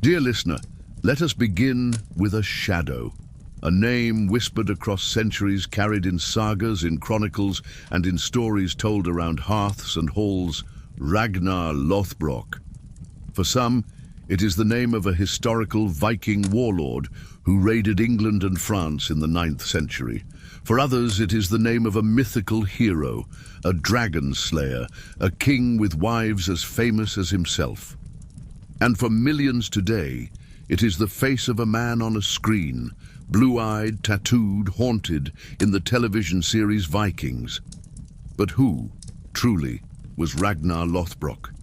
Dear listener, let us begin with a shadow. A name whispered across centuries, carried in sagas, in chronicles, and in stories told around hearths and halls: Ragnar Lothbrok. For some, it is the name of a historical Viking warlord who raided England and France in the 9th century. For others, it is the name of a mythical hero, a dragon slayer, a king with wives as famous as himself. And for millions today, it is the face of a man on a screen, blue-eyed, tattooed, haunted, in the television series Vikings. But who, truly, was Ragnar Lothbrok?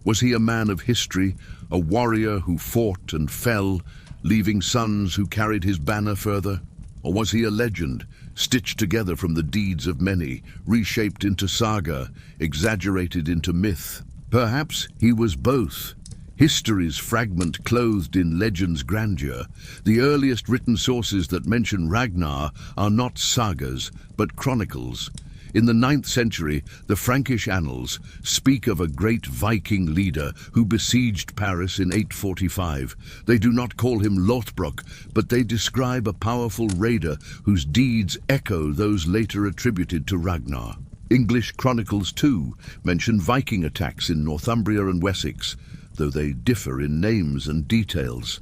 Was he a man of history, a warrior who fought and fell, leaving sons who carried his banner further? Or was he a legend, stitched together from the deeds of many, reshaped into saga, exaggerated into myth? Perhaps he was both. History's fragment clothed in legend's grandeur. The earliest written sources that mention Ragnar are not sagas, but chronicles. In the 9th century, the Frankish annals speak of a great Viking leader who besieged Paris in 845. They do not call him Lothbrok, but they describe a powerful raider whose deeds echo those later attributed to Ragnar. English chronicles, too, mention Viking attacks in Northumbria and Wessex, though they differ in names and details.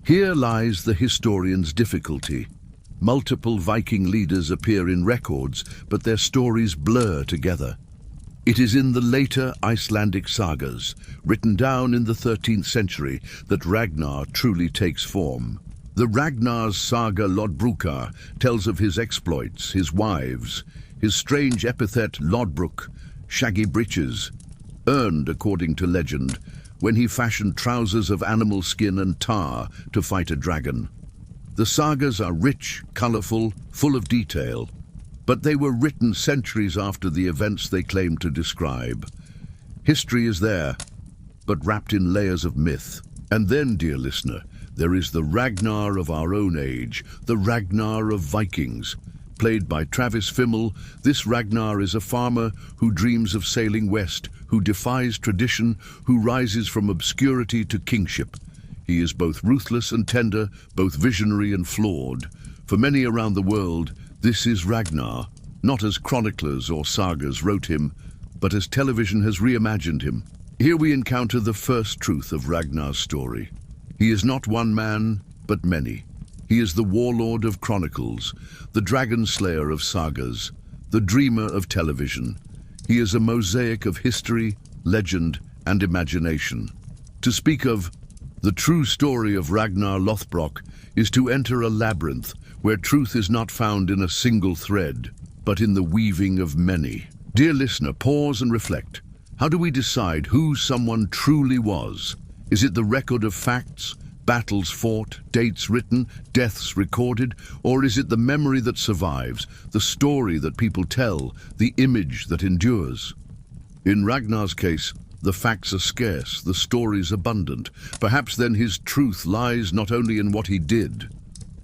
Here lies the historian's difficulty. Multiple Viking leaders appear in records, but their stories blur together. It is in the later Icelandic sagas, written down in the 13th century, that Ragnar truly takes form. The Ragnar's saga Lothbrok tells of his exploits, his wives, his strange epithet Lothbrok, shaggy breeches, earned, according to legend, when he fashioned trousers of animal skin and tar to fight a dragon. The sagas are rich, colourful, full of detail, but they were written centuries after the events they claim to describe. History is there, but wrapped in layers of myth. And then, dear listener, there is the Ragnar of our own age, the Ragnar of Vikings. Played by Travis Fimmel, this Ragnar is a farmer who dreams of sailing west, who defies tradition, who rises from obscurity to kingship. He is both ruthless and tender, both visionary and flawed. For many around the world, this is Ragnar, not as chroniclers or sagas wrote him, but as television has reimagined him. Here we encounter the first truth of Ragnar's story. He is not one man, but many. He is the warlord of chronicles, the dragon slayer of sagas, the dreamer of television. He is a mosaic of history, legend, and imagination. To speak of the true story of Ragnar Lothbrok is to enter a labyrinth where truth is not found in a single thread, but in the weaving of many. Dear listener, pause and reflect. How do we decide who someone truly was? Is it the record of facts, battles fought, dates written, deaths recorded, or is it the memory that survives, the story that people tell, the image that endures? In Ragnar's case, the facts are scarce, the stories abundant. Perhaps then his truth lies not only in what he did,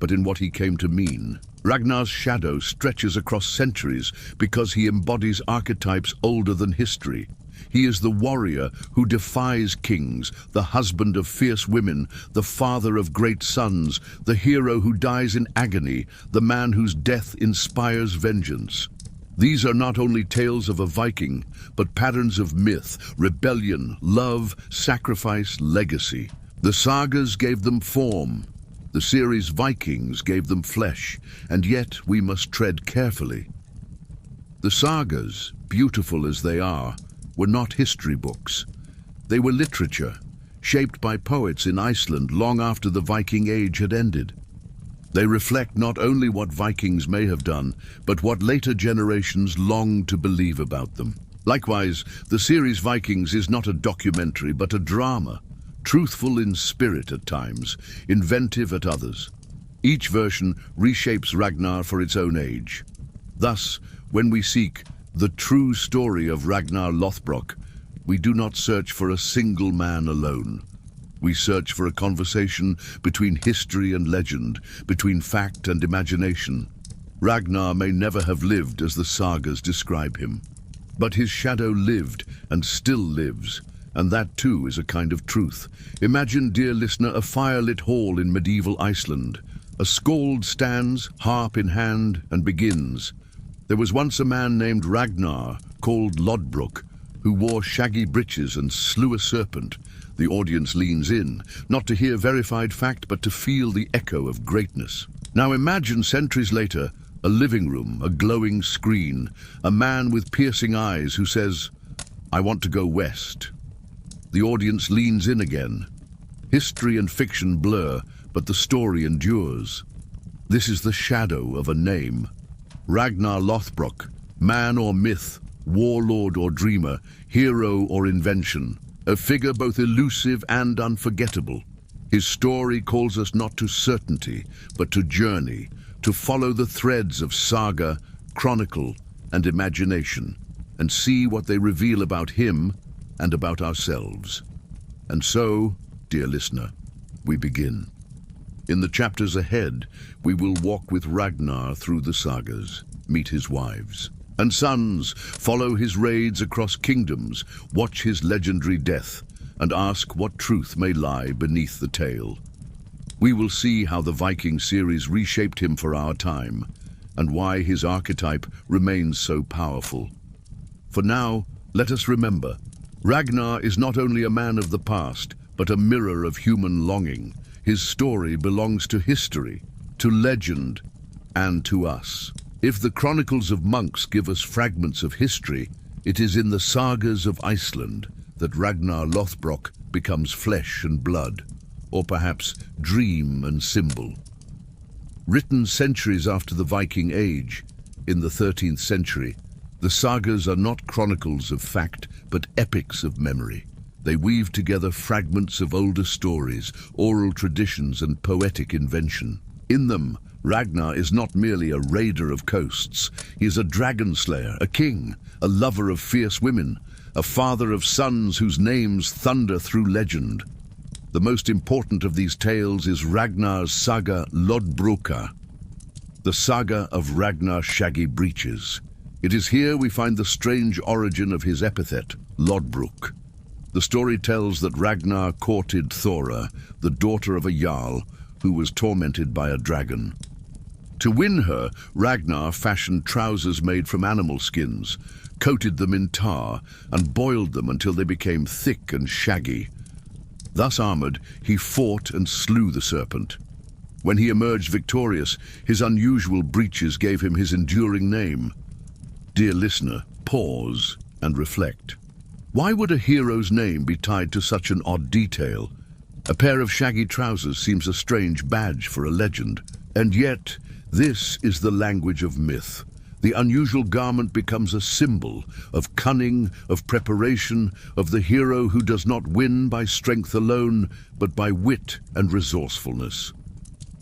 but in what he came to mean. Ragnar's shadow stretches across centuries because he embodies archetypes older than history. He is the warrior who defies kings, the husband of fierce women, the father of great sons, the hero who dies in agony, the man whose death inspires vengeance. These are not only tales of a Viking, but patterns of myth, rebellion, love, sacrifice, legacy. The sagas gave them form. The series Vikings gave them flesh, and yet we must tread carefully. The sagas, beautiful as they are, were not history books. They were literature, shaped by poets in Iceland long after the Viking Age had ended. They reflect not only what Vikings may have done, but what later generations longed to believe about them. Likewise, the series Vikings is not a documentary, but a drama, truthful in spirit at times, inventive at others. Each version reshapes Ragnar for its own age. Thus, when we seek the true story of Ragnar Lothbrok, we do not search for a single man alone. We search for a conversation between history and legend, between fact and imagination. Ragnar may never have lived as the sagas describe him, but his shadow lived and still lives, And that too is a kind of truth. Imagine, dear listener, a firelit hall in medieval Iceland. A skald stands, harp in hand, and begins. There was once a man named Ragnar, called Lothbrok, who wore shaggy breeches and slew a serpent. The audience leans in, not to hear verified fact, but to feel the echo of greatness. Now imagine, centuries later, a living room, a glowing screen, a man with piercing eyes who says, "I want to go west." The audience leans in again. History and fiction blur, but the story endures. This is the shadow of a name. Ragnar Lothbrok, man or myth, warlord or dreamer, hero or invention, a figure both elusive and unforgettable. His story calls us not to certainty, but to journey, to follow the threads of saga, chronicle, and imagination, and see what they reveal about him and about ourselves. And so, dear listener, we begin. In the chapters ahead, we will walk with Ragnar through the sagas, meet his wives and sons, follow his raids across kingdoms, watch his legendary death, and ask what truth may lie beneath the tale. We will see how the Viking series reshaped him for our time, and why his archetype remains so powerful. For now, let us remember, Ragnar is not only a man of the past, but a mirror of human longing. His story belongs to history, to legend, and to us. If the chronicles of monks give us fragments of history, it is in the sagas of Iceland that Ragnar Lothbrok becomes flesh and blood, or perhaps dream and symbol. Written centuries after the Viking Age, in the 13th century, the sagas are not chronicles of fact, but epics of memory. They weave together fragments of older stories, oral traditions, and poetic invention. In them, Ragnar is not merely a raider of coasts. He is a dragon slayer, a king, a lover of fierce women, a father of sons whose names thunder through legend. The most important of these tales is Ragnar's saga Lothbroka, the saga of Ragnar's shaggy breeches. It is here we find the strange origin of his epithet, Lothbrok. The story tells that Ragnar courted Thora, the daughter of a jarl, who was tormented by a dragon. To win her, Ragnar fashioned trousers made from animal skins, coated them in tar, and boiled them until they became thick and shaggy. Thus armored, he fought and slew the serpent. When he emerged victorious, his unusual breeches gave him his enduring name. Dear listener, pause and reflect. Why would a hero's name be tied to such an odd detail? A pair of shaggy trousers seems a strange badge for a legend. And yet, this is the language of myth. The unusual garment becomes a symbol of cunning, of preparation, of the hero who does not win by strength alone, but by wit and resourcefulness.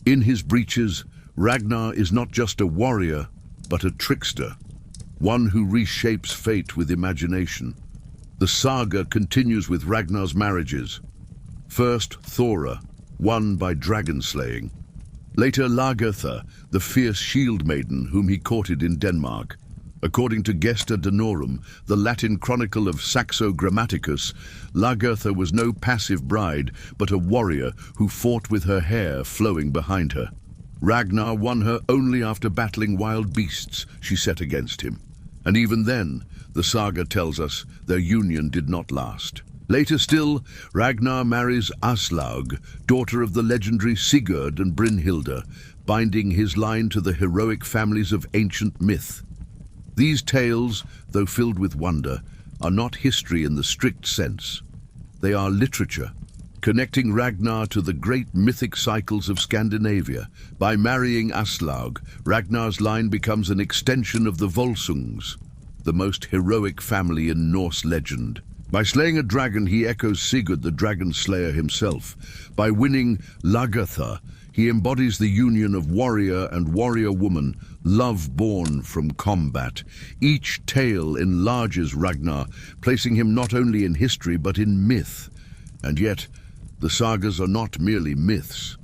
In his breeches, Ragnar is not just a warrior, but a trickster, one who reshapes fate with imagination. The saga continues with Ragnar's marriages. First, Thora, won by dragon slaying. Later, Lagertha, the fierce shield maiden whom he courted in Denmark. According to Gesta Danorum, the Latin chronicle of Saxo Grammaticus, Lagertha was no passive bride, but a warrior who fought with her hair flowing behind her. Ragnar won her only after battling wild beasts she set against him. And even then, the saga tells us their union did not last. Later still, Ragnar marries Aslaug, daughter of the legendary Sigurd and Brynhilda, binding his line to the heroic families of ancient myth. These tales, though filled with wonder, are not history in the strict sense. They are literature, connecting Ragnar to the great mythic cycles of Scandinavia. By marrying Aslaug, Ragnar's line becomes an extension of the Volsungs, the most heroic family in Norse legend. By slaying a dragon, he echoes Sigurd the dragon slayer himself. By winning Lagertha, he embodies the union of warrior and warrior woman, love born from combat. Each tale enlarges Ragnar, placing him not only in history but in myth. And yet, the sagas are not merely myths.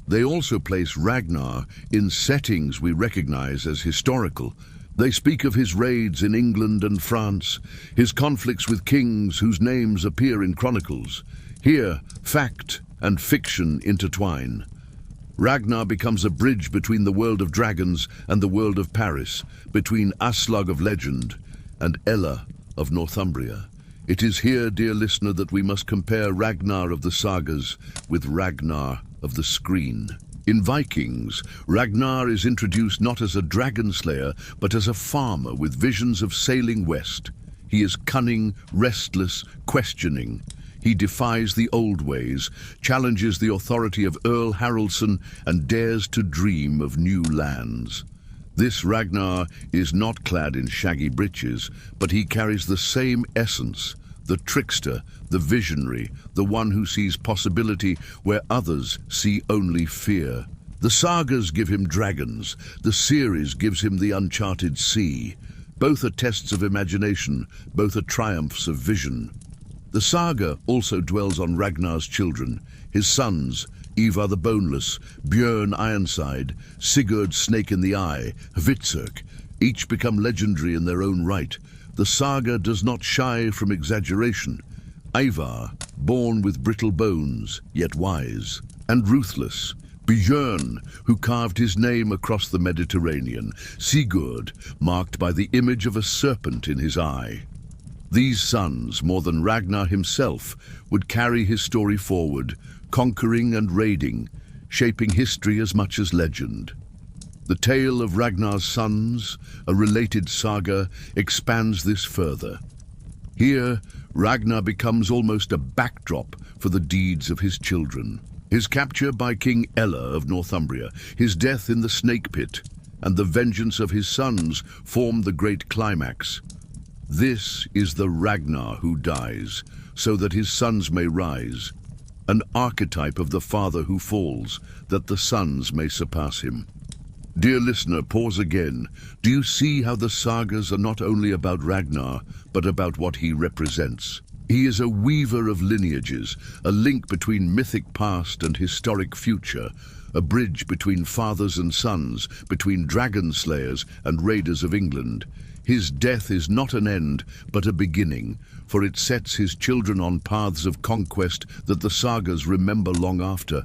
They also place Ragnar in settings we recognize as historical. They speak of his raids in England and France, his conflicts with kings whose names appear in chronicles. Here, fact and fiction intertwine. Ragnar becomes a bridge between the world of dragons and the world of Paris, between Aslaug of legend and Ella of Northumbria. It is here, dear listener, that we must compare Ragnar of the sagas with Ragnar of the screen. In Vikings, Ragnar is introduced not as a dragon slayer, but as a farmer with visions of sailing west. He is cunning, restless, questioning. He defies the old ways, challenges the authority of Earl Haraldson, and dares to dream of new lands. This Ragnar is not clad in shaggy breeches, but he carries the same essence, the trickster, the visionary, the one who sees possibility where others see only fear. The sagas give him dragons, the series gives him the uncharted sea. Both are tests of imagination, both are triumphs of vision. The saga also dwells on Ragnar's children, his sons, Ivar the Boneless, Björn Ironside, Sigurd Snake in the Eye, Hvitserk. Each become legendary in their own right. The saga does not shy from exaggeration. Ivar, born with brittle bones, yet wise, and ruthless. Björn, who carved his name across the Mediterranean. Sigurd, marked by the image of a serpent in his eye. These sons, more than Ragnar himself, would carry his story forward, conquering and raiding, shaping history as much as legend. The tale of Ragnar's sons, a related saga, expands this further. Here, Ragnar becomes almost a backdrop for the deeds of his children. His capture by King Ella of Northumbria, his death in the snake pit, and the vengeance of his sons form the great climax. This is the Ragnar who dies, so that his sons may rise, an archetype of the father who falls, that the sons may surpass him. Dear listener, pause again. Do you see how the sagas are not only about Ragnar, but about what he represents? He is a weaver of lineages, a link between mythic past and historic future, a bridge between fathers and sons, between dragon slayers and raiders of England. His death is not an end, but a beginning, for it sets his children on paths of conquest that the sagas remember long after.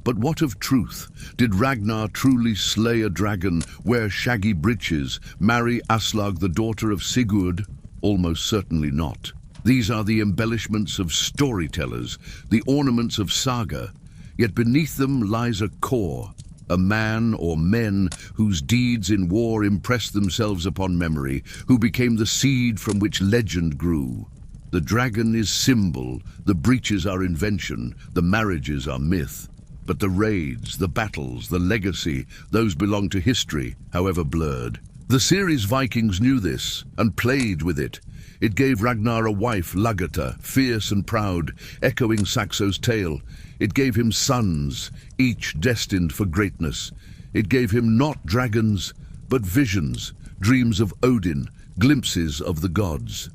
But what of truth? Did Ragnar truly slay a dragon, wear shaggy breeches, marry Aslaug, the daughter of Sigurd? Almost certainly not. These are the embellishments of storytellers, the ornaments of saga, yet beneath them lies a core, a man or men whose deeds in war impressed themselves upon memory, who became the seed from which legend grew. The dragon is symbol, the breeches are invention, the marriages are myth. But the raids, the battles, the legacy, those belong to history, however blurred. The series Vikings knew this, and played with it. It gave Ragnar a wife, Lagertha, fierce and proud, echoing Saxo's tale. It gave him sons, each destined for greatness. It gave him not dragons, but visions, dreams of Odin, glimpses of the gods.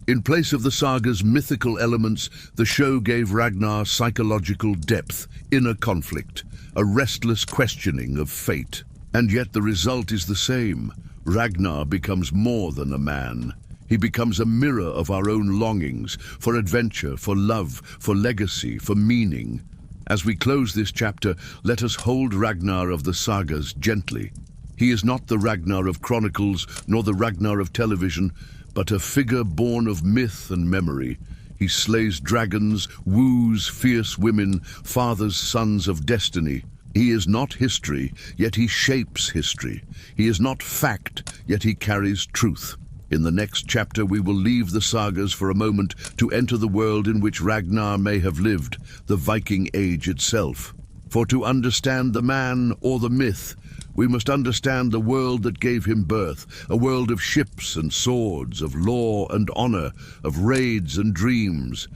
In place of the saga's mythical elements, the show gave Ragnar psychological depth, inner conflict, a restless questioning of fate. And yet the result is the same. Ragnar becomes more than a man. He becomes a mirror of our own longings, for adventure, for love, for legacy, for meaning. As we close this chapter, let us hold Ragnar of the sagas gently. He is not the Ragnar of chronicles, nor the Ragnar of television, but a figure born of myth and memory. He slays dragons, woos fierce women, fathers sons of destiny. He is not history, yet he shapes history. He is not fact, yet he carries truth. In the next chapter we will leave the sagas for a moment to enter the world in which Ragnar may have lived, the Viking Age itself. For to understand the man or the myth, we must understand the world that gave him birth, a world of ships and swords, of law and honor, of raids and dreams.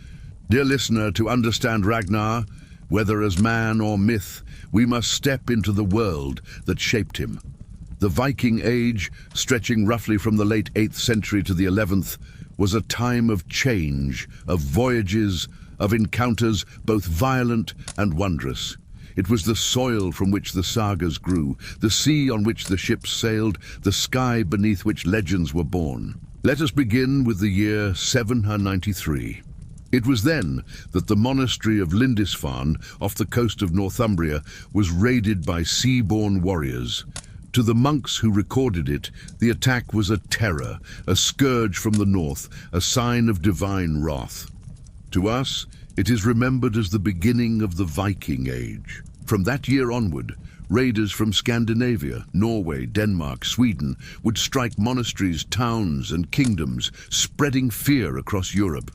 Dear listener, to understand Ragnar, whether as man or myth, we must step into the world that shaped him. The Viking Age, stretching roughly from the late 8th century to the 11th, was a time of change, of voyages, of encounters both violent and wondrous. It was the soil from which the sagas grew, the sea on which the ships sailed, the sky beneath which legends were born. Let us begin with the year 793. It was then that the monastery of Lindisfarne, off the coast of Northumbria, was raided by sea-born warriors. To the monks who recorded it, the attack was a terror, a scourge from the north, a sign of divine wrath. To us, it is remembered as the beginning of the Viking Age. From that year onward, raiders from Scandinavia, Norway, Denmark, Sweden would strike monasteries, towns, and kingdoms, spreading fear across Europe.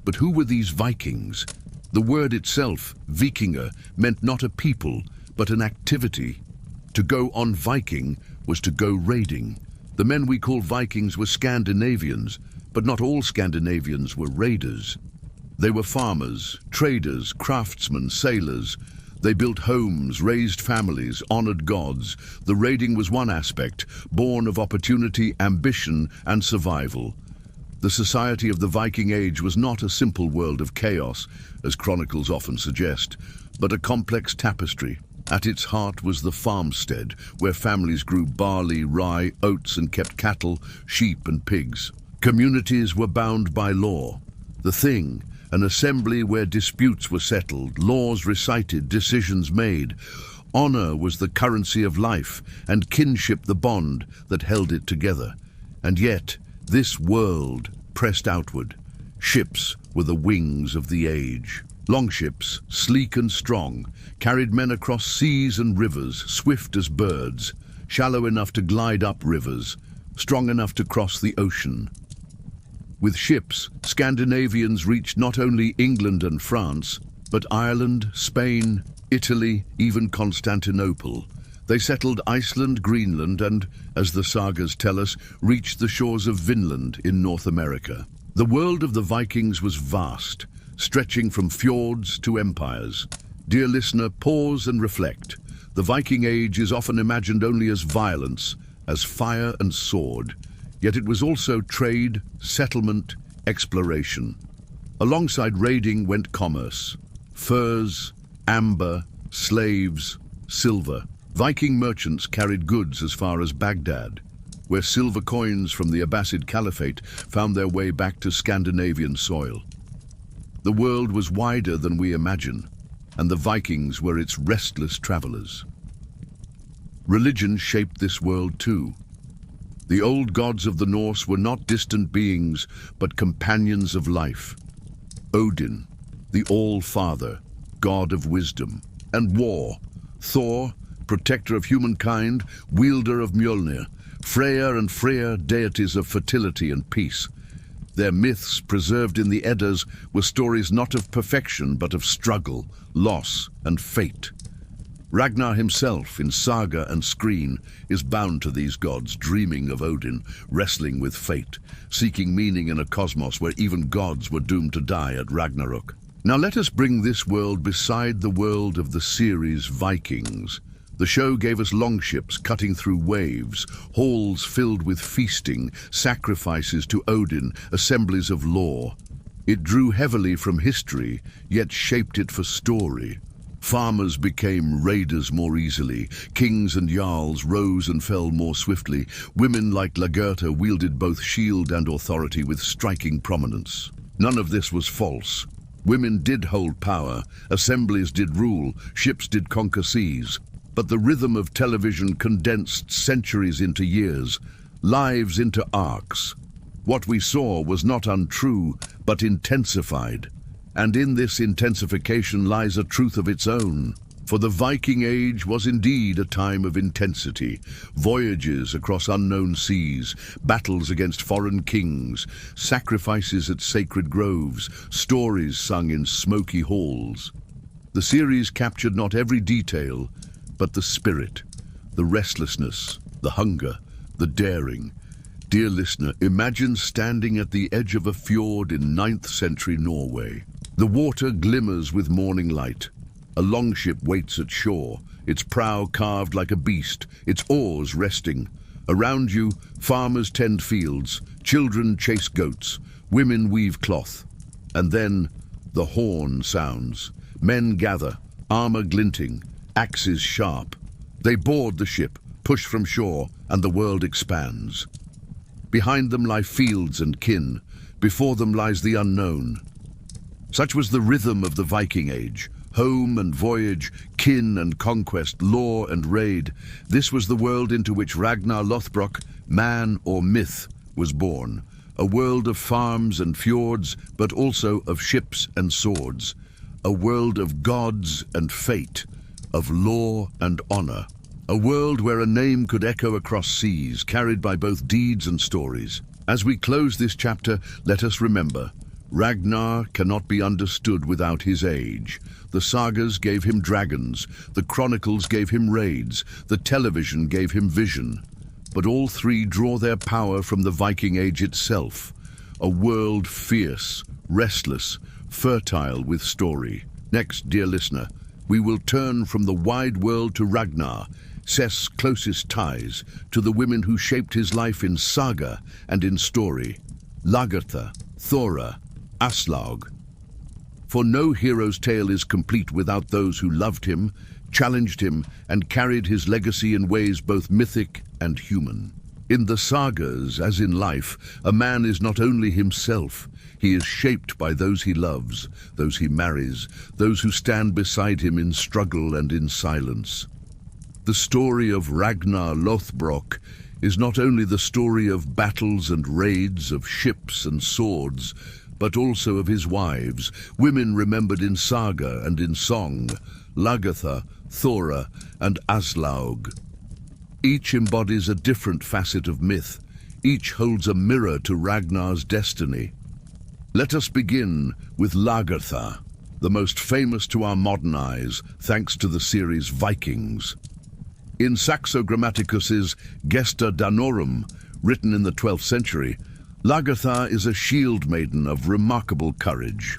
But who were these Vikings? The word itself, vikinga, meant not a people, but an activity. To go on Viking was to go raiding. The men we call Vikings were Scandinavians, but not all Scandinavians were raiders. They were farmers, traders, craftsmen, sailors. They built homes, raised families, honored gods. The raiding was one aspect, born of opportunity, ambition, and survival. The society of the Viking Age was not a simple world of chaos, as chronicles often suggest, but a complex tapestry. At its heart was the farmstead, where families grew barley, rye, oats, and kept cattle, sheep, and pigs. Communities were bound by law. The Thing, an assembly where disputes were settled, laws recited, decisions made. Honor was the currency of life, and kinship the bond that held it together. And yet, this world pressed outward. Ships were the wings of the age. Longships, sleek and strong, carried men across seas and rivers, swift as birds, shallow enough to glide up rivers, strong enough to cross the ocean. With ships, Scandinavians reached not only England and France, but Ireland, Spain, Italy, even Constantinople. They settled Iceland, Greenland, and, as the sagas tell us, reached the shores of Vinland in North America. The world of the Vikings was vast, stretching from fjords to empires. Dear listener, pause and reflect. The Viking Age is often imagined only as violence, as fire and sword. Yet it was also trade, settlement, exploration. Alongside raiding went commerce. Furs, amber, slaves, silver. Viking merchants carried goods as far as Baghdad, where silver coins from the Abbasid Caliphate found their way back to Scandinavian soil. The world was wider than we imagine, and the Vikings were its restless travelers. Religion shaped this world too. The old gods of the Norse were not distant beings, but companions of life. Odin, the All-Father, god of wisdom, and war. Thor, protector of humankind, wielder of Mjolnir. Freyr and Freyr, deities of fertility and peace. Their myths, preserved in the Eddas, were stories not of perfection, but of struggle, loss, and fate. Ragnar himself, in saga and screen, is bound to these gods, dreaming of Odin, wrestling with fate, seeking meaning in a cosmos where even gods were doomed to die at Ragnarok. Now let us bring this world beside the world of the series Vikings. The show gave us longships cutting through waves, halls filled with feasting, sacrifices to Odin, assemblies of law. It drew heavily from history, yet shaped it for story. Farmers became raiders more easily. Kings and jarls rose and fell more swiftly. Women like Lagertha wielded both shield and authority with striking prominence. None of this was false. Women did hold power, assemblies did rule, ships did conquer seas. But the rhythm of television condensed centuries into years, lives into arcs. What we saw was not untrue, but intensified. And in this intensification lies a truth of its own. For the Viking Age was indeed a time of intensity. Voyages across unknown seas, battles against foreign kings, sacrifices at sacred groves, stories sung in smoky halls. The series captured not every detail, but the spirit, the restlessness, the hunger, the daring. Dear listener, imagine standing at the edge of a fjord in 9th century Norway. The water glimmers with morning light. A longship waits at shore, its prow carved like a beast, its oars resting. Around you, farmers tend fields, children chase goats, women weave cloth. And then the horn sounds. Men gather, armor glinting, axes sharp. They board the ship, push from shore, and the world expands. Behind them lie fields and kin. Before them lies the unknown. Such was the rhythm of the Viking Age. Home and voyage, kin and conquest, law and raid. This was the world into which Ragnar Lothbrok, man or myth, was born. A world of farms and fjords, but also of ships and swords. A world of gods and fate, of law and honor. A world where a name could echo across seas, carried by both deeds and stories. As we close this chapter, let us remember, Ragnar cannot be understood without his age. The sagas gave him dragons, the chronicles gave him raids, the television gave him vision. But all three draw their power from the Viking Age itself, a world fierce, restless, fertile with story. Next, dear listener, we will turn from the wide world to Ragnar, Seth's closest ties, to the women who shaped his life in saga and in story. Lagertha, Thora, Aslaug. For no hero's tale is complete without those who loved him, challenged him, and carried his legacy in ways both mythic and human. In the sagas, as in life, a man is not only himself, he is shaped by those he loves, those he marries, those who stand beside him in struggle and in silence. The story of Ragnar Lothbrok is not only the story of battles and raids, of ships and swords, but also of his wives, women remembered in saga and in song, Lagertha, Thora, and Aslaug. Each embodies a different facet of myth. Each holds a mirror to Ragnar's destiny. Let us begin with Lagertha, the most famous to our modern eyes, thanks to the series Vikings. In Saxo Grammaticus's Gesta Danorum, written in the 12th century, Lagertha is a shield maiden of remarkable courage.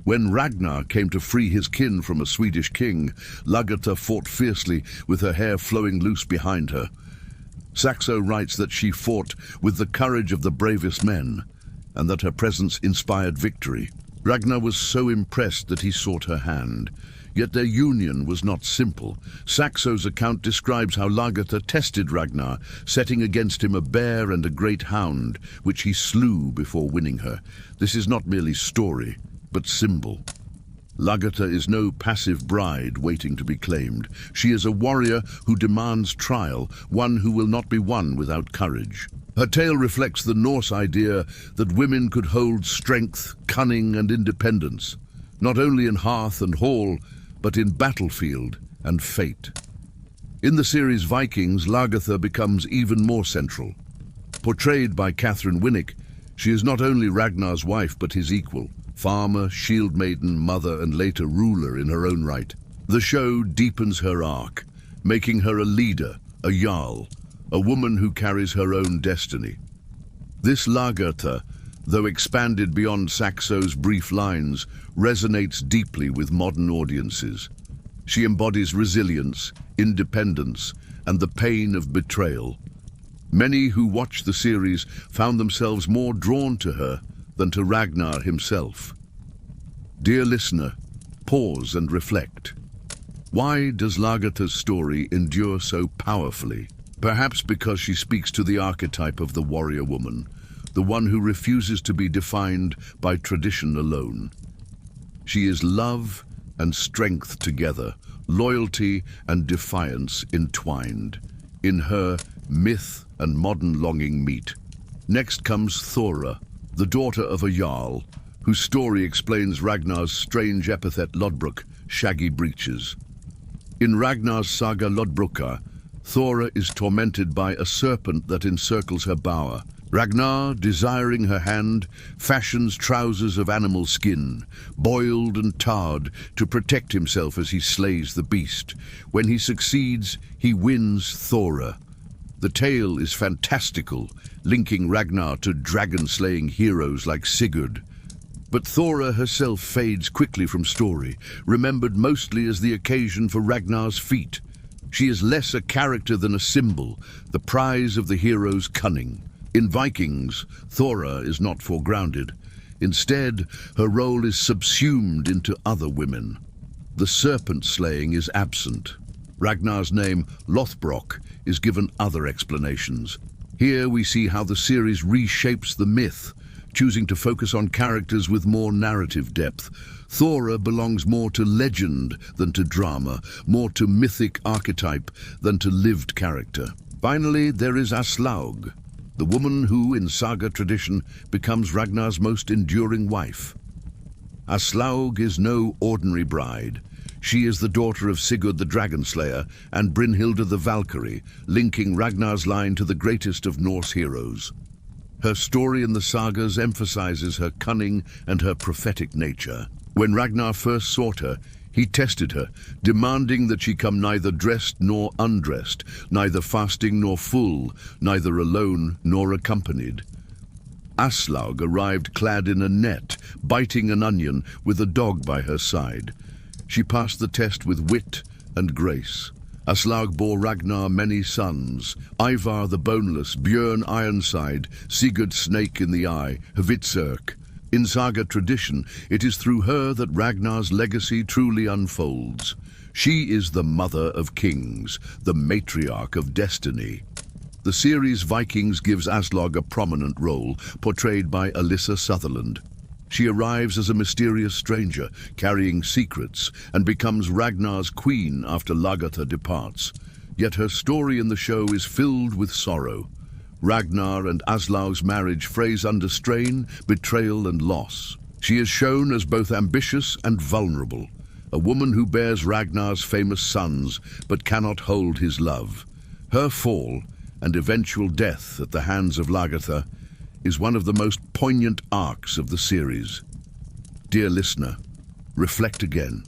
When Ragnar came to free his kin from a Swedish king, Lagertha fought fiercely with her hair flowing loose behind her. Saxo writes that she fought with the courage of the bravest men, and that her presence inspired victory. Ragnar was so impressed that he sought her hand. Yet their union was not simple. Saxo's account describes how Lagertha tested Ragnar, setting against him a bear and a great hound, which he slew before winning her. This is not merely story, but symbol. Lagertha is no passive bride waiting to be claimed. She is a warrior who demands trial, one who will not be won without courage. Her tale reflects the Norse idea that women could hold strength, cunning, and independence, not only in hearth and hall, but in battlefield and fate. In the series Vikings, Lagertha becomes even more central. Portrayed by Catherine Winnick, she is not only Ragnar's wife but his equal, farmer, shield maiden, mother, and later ruler in her own right. The show deepens her arc, making her a leader, a jarl, a woman who carries her own destiny. This Lagertha, though expanded beyond Saxo's brief lines, resonates deeply with modern audiences. She embodies resilience, independence, and the pain of betrayal. Many who watched the series found themselves more drawn to her than to Ragnar himself. Dear listener, pause and reflect. Why does Lagertha's story endure so powerfully? Perhaps because she speaks to the archetype of the warrior woman, the one who refuses to be defined by tradition alone. She is love and strength together, loyalty and defiance entwined. In her, myth and modern longing meet. Next comes Thora, the daughter of a jarl, whose story explains Ragnar's strange epithet Lothbrok, shaggy breeches. In Ragnar's saga Lothbroka, Thora is tormented by a serpent that encircles her bower. Ragnar, desiring her hand, fashions trousers of animal skin, boiled and tarred, to protect himself as he slays the beast. When he succeeds, he wins Thora. The tale is fantastical, linking Ragnar to dragon-slaying heroes like Sigurd. But Thora herself fades quickly from story, remembered mostly as the occasion for Ragnar's feat. She is less a character than a symbol, the prize of the hero's cunning. In Vikings, Thora is not foregrounded. Instead, her role is subsumed into other women. The serpent slaying is absent. Ragnar's name, Lothbrok, is given other explanations. Here we see how the series reshapes the myth, choosing to focus on characters with more narrative depth. Thora belongs more to legend than to drama, more to mythic archetype than to lived character. Finally, there is Aslaug, the woman who, in saga tradition, becomes Ragnar's most enduring wife. Aslaug is no ordinary bride. She is the daughter of Sigurd the Dragon Slayer and Brynhilda the Valkyrie, linking Ragnar's line to the greatest of Norse heroes. Her story in the sagas emphasizes her cunning and her prophetic nature. When Ragnar first sought her, he tested her, demanding that she come neither dressed nor undressed, neither fasting nor full, neither alone nor accompanied. Aslaug arrived clad in a net, biting an onion with a dog by her side. She passed the test with wit and grace. Aslaug bore Ragnar many sons: Ivar the Boneless, Björn Ironside, Sigurd Snake in the Eye, Hvitserk. In saga tradition, it is through her that Ragnar's legacy truly unfolds. She is the mother of kings, the matriarch of destiny. The series Vikings gives Aslaug a prominent role, portrayed by Alyssa Sutherland. She arrives as a mysterious stranger, carrying secrets, and becomes Ragnar's queen after Lagertha departs. Yet her story in the show is filled with sorrow. Ragnar and Aslaug's marriage frays under strain, betrayal and loss. She is shown as both ambitious and vulnerable, a woman who bears Ragnar's famous sons but cannot hold his love. Her fall, and eventual death at the hands of Lagertha, is one of the most poignant arcs of the series. Dear listener, reflect again.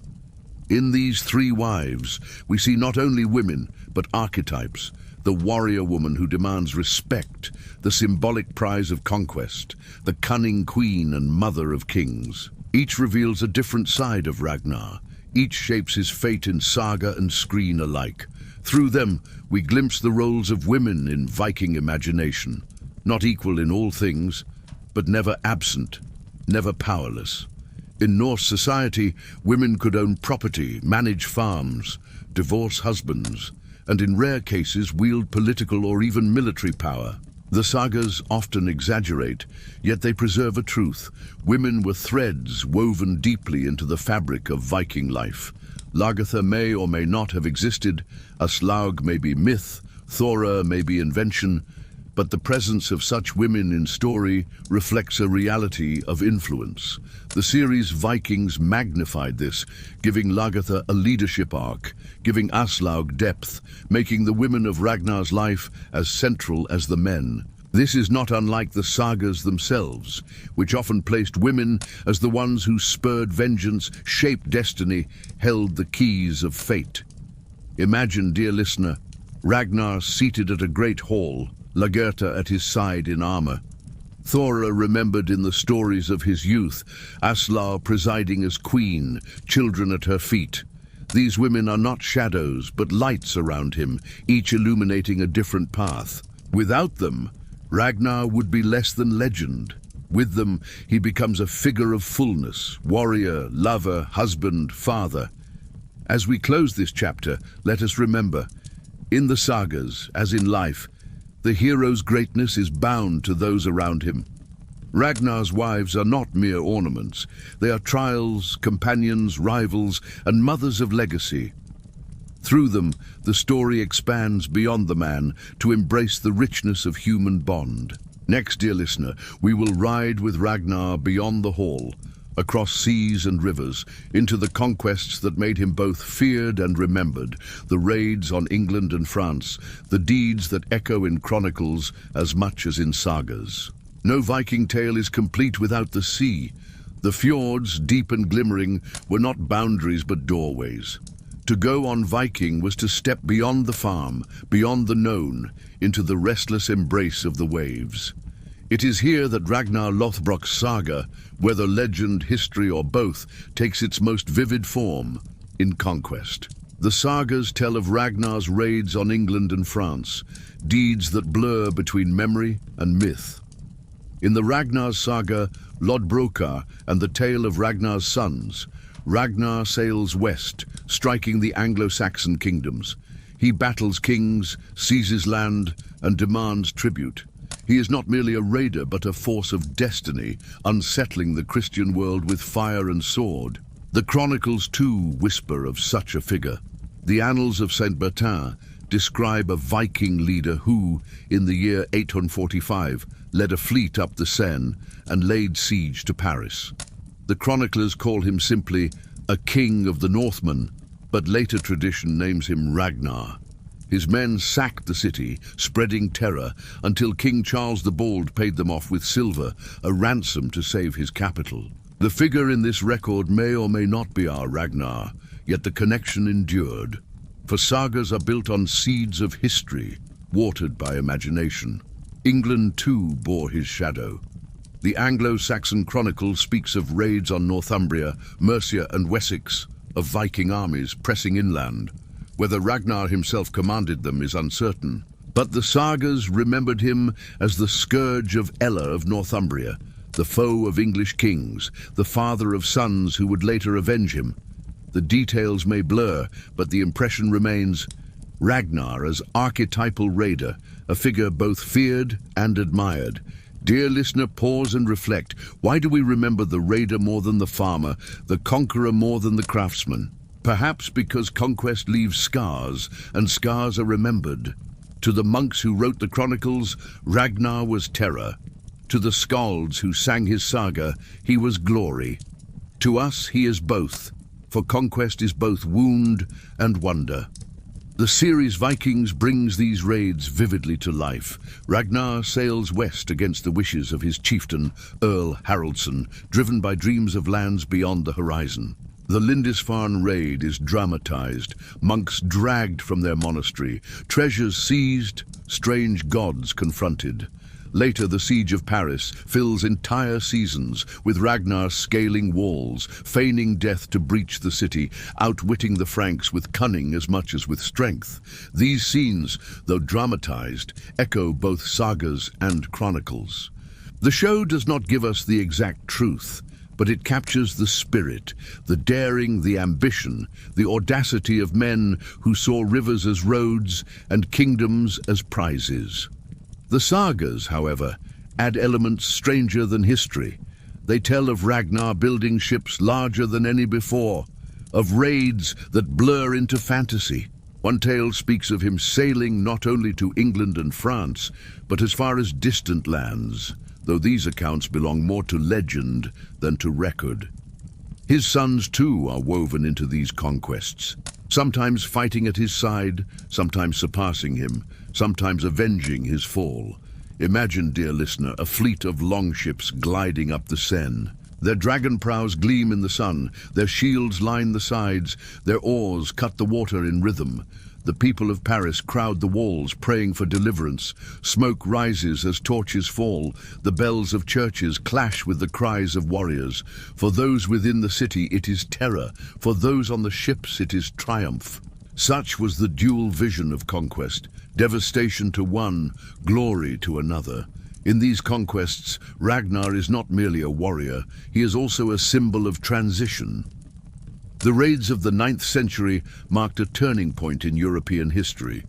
In these three wives, we see not only women, but archetypes: the warrior woman who demands respect, the symbolic prize of conquest, the cunning queen and mother of kings. Each reveals a different side of Ragnar. Each shapes his fate in saga and screen alike. Through them, we glimpse the roles of women in Viking imagination, not equal in all things, but never absent, never powerless. In Norse society, women could own property, manage farms, divorce husbands, and in rare cases wield political or even military power. The sagas often exaggerate, yet they preserve a truth. Women were threads woven deeply into the fabric of Viking life. Lagertha may or may not have existed, Aslaug may be myth, Thora may be invention, but the presence of such women in story reflects a reality of influence. The series Vikings magnified this, giving Lagertha a leadership arc, giving Aslaug depth, making the women of Ragnar's life as central as the men. This is not unlike the sagas themselves, which often placed women as the ones who spurred vengeance, shaped destiny, held the keys of fate. Imagine, dear listener, Ragnar seated at a great hall, Lagertha at his side in armor. Thora remembered in the stories of his youth, Aslaug presiding as queen, children at her feet. These women are not shadows, but lights around him, each illuminating a different path. Without them, Ragnar would be less than legend. With them, he becomes a figure of fullness, warrior, lover, husband, father. As we close this chapter, let us remember, in the sagas, as in life, the hero's greatness is bound to those around him. Ragnar's wives are not mere ornaments. They are trials, companions, rivals, and mothers of legacy. Through them, the story expands beyond the man to embrace the richness of human bond. Next, dear listener, we will ride with Ragnar beyond the hall, across seas and rivers, into the conquests that made him both feared and remembered, the raids on England and France, the deeds that echo in chronicles as much as in sagas. No Viking tale is complete without the sea. The fjords, deep and glimmering, were not boundaries but doorways. To go on Viking was to step beyond the farm, beyond the known, into the restless embrace of the waves. It is here that Ragnar Lothbrok's saga, whether legend, history, or both, takes its most vivid form in conquest. The sagas tell of Ragnar's raids on England and France, deeds that blur between memory and myth. In the Ragnar saga, Lothbrok and the tale of Ragnar's sons, Ragnar sails west, striking the Anglo-Saxon kingdoms. He battles kings, seizes land, and demands tribute. He is not merely a raider, but a force of destiny, unsettling the Christian world with fire and sword. The chronicles, too, whisper of such a figure. The annals of Saint Bertin describe a Viking leader who, in the year 845, led a fleet up the Seine and laid siege to Paris. The chroniclers call him simply a king of the Northmen, but later tradition names him Ragnar. His men sacked the city, spreading terror, until King Charles the Bald paid them off with silver, a ransom to save his capital. The figure in this record may or may not be our Ragnar, yet the connection endured. For sagas are built on seeds of history, watered by imagination. England too bore his shadow. The Anglo-Saxon Chronicle speaks of raids on Northumbria, Mercia and Wessex, of Viking armies pressing inland. Whether Ragnar himself commanded them is uncertain, but the sagas remembered him as the scourge of Ella of Northumbria, the foe of English kings, the father of sons who would later avenge him. The details may blur, but the impression remains: Ragnar as archetypal raider, a figure both feared and admired. Dear listener, pause and reflect. Why do we remember the raider more than the farmer, the conqueror more than the craftsman? Perhaps because conquest leaves scars, and scars are remembered. To the monks who wrote the chronicles, Ragnar was terror. To the skalds who sang his saga, he was glory. To us, he is both, for conquest is both wound and wonder. The series Vikings brings these raids vividly to life. Ragnar sails west against the wishes of his chieftain, Earl Haraldsson, driven by dreams of lands beyond the horizon. The Lindisfarne raid is dramatized, monks dragged from their monastery, treasures seized, strange gods confronted. Later, the siege of Paris fills entire seasons, with Ragnar scaling walls, feigning death to breach the city, outwitting the Franks with cunning as much as with strength. These scenes, though dramatized, echo both sagas and chronicles. The show does not give us the exact truth, but it captures the spirit, the daring, the ambition, the audacity of men who saw rivers as roads and kingdoms as prizes. The sagas, however, add elements stranger than history. They tell of Ragnar building ships larger than any before, of raids that blur into fantasy. One tale speaks of him sailing not only to England and France, but as far as distant lands, though these accounts belong more to legend than to record. His sons, too, are woven into these conquests, sometimes fighting at his side, sometimes surpassing him, sometimes avenging his fall. Imagine, dear listener, a fleet of longships gliding up the Seine. Their dragon prows gleam in the sun, their shields line the sides, their oars cut the water in rhythm. The people of Paris crowd the walls, praying for deliverance. Smoke rises as torches fall. The bells of churches clash with the cries of warriors. For those within the city, it is terror. For those on the ships, it is triumph. Such was the dual vision of conquest, devastation to one, glory to another. In these conquests, Ragnar is not merely a warrior, he is also a symbol of transition. The raids of the 9th century marked a turning point in European history.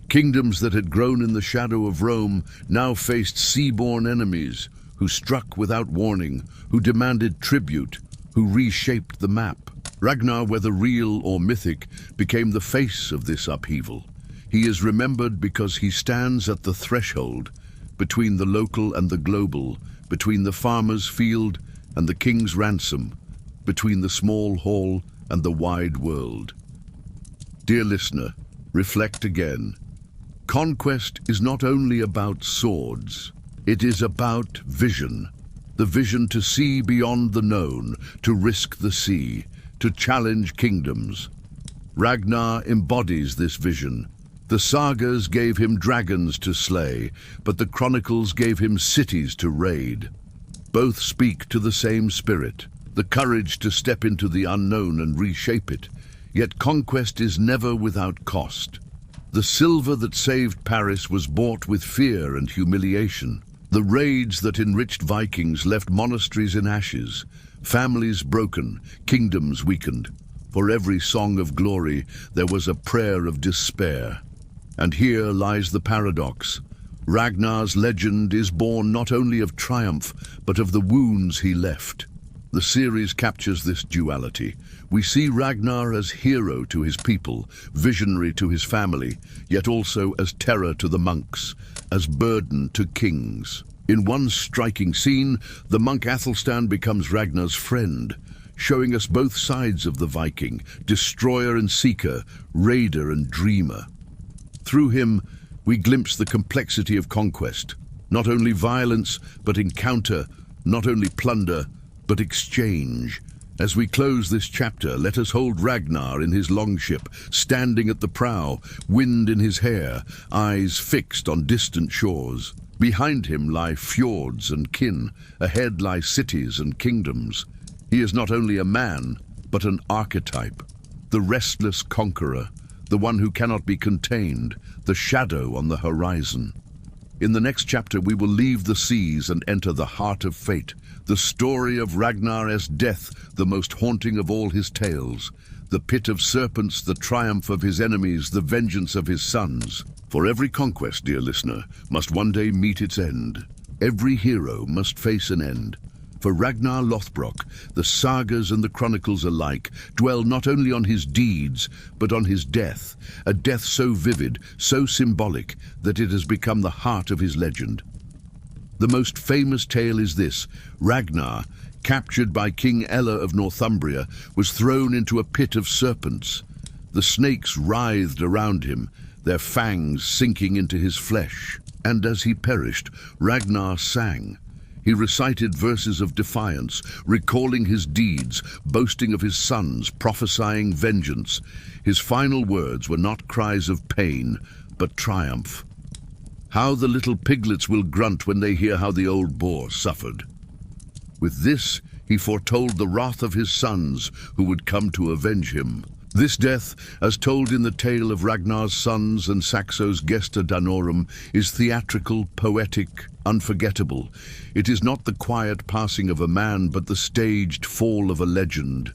Kingdoms that had grown in the shadow of Rome now faced sea-borne enemies who struck without warning, who demanded tribute, who reshaped the map. Ragnar, whether real or mythic, became the face of this upheaval. He is remembered because he stands at the threshold between the local and the global, between the farmer's field and the king's ransom, between the small hall and the wide world. Dear listener, reflect again. Conquest is not only about swords, it is about vision. The vision to see beyond the known, to risk the sea, to challenge kingdoms. Ragnar embodies this vision. The sagas gave him dragons to slay, but the chronicles gave him cities to raid. Both speak to the same spirit, the courage to step into the unknown and reshape it. Yet conquest is never without cost. The silver that saved Paris was bought with fear and humiliation. The raids that enriched Vikings left monasteries in ashes. families broken, kingdoms weakened. For every song of glory, there was a prayer of despair. And here lies the paradox. Ragnar's legend is born not only of triumph, but of the wounds he left. The series captures this duality. We see Ragnar as hero to his people, visionary to his family, yet also as terror to the monks, as burden to kings. In one striking scene, the monk Athelstan becomes Ragnar's friend, showing us both sides of the Viking, destroyer and seeker, raider and dreamer. Through him, we glimpse the complexity of conquest, not only violence, but encounter, not only plunder, but exchange. As we close this chapter, let us hold Ragnar in his longship, standing at the prow, wind in his hair, eyes fixed on distant shores. Behind him lie fjords and kin, ahead lie cities and kingdoms. He is not only a man, but an archetype, the restless conqueror, the one who cannot be contained, the shadow on the horizon. In the next chapter, we will leave the seas and enter the heart of fate, the story of Ragnar as death, the most haunting of all his tales, the pit of serpents, the triumph of his enemies, the vengeance of his sons. For every conquest, dear listener, must one day meet its end. Every hero must face an end. For Ragnar Lothbrok, the sagas and the chronicles alike dwell not only on his deeds, but on his death, a death so vivid, so symbolic, that it has become the heart of his legend. The most famous tale is this: Ragnar, captured by King Ella of Northumbria, was thrown into a pit of serpents. The snakes writhed around him, their fangs sinking into his flesh. And as he perished, Ragnar sang. He recited verses of defiance, recalling his deeds, boasting of his sons, prophesying vengeance. His final words were not cries of pain, but triumph. How the little piglets will grunt when they hear how the old boar suffered. With this, he foretold the wrath of his sons, who would come to avenge him. This death, as told in the tale of Ragnar's sons and Saxo's Gesta Danorum, is theatrical, poetic, unforgettable. It is not the quiet passing of a man, but the staged fall of a legend.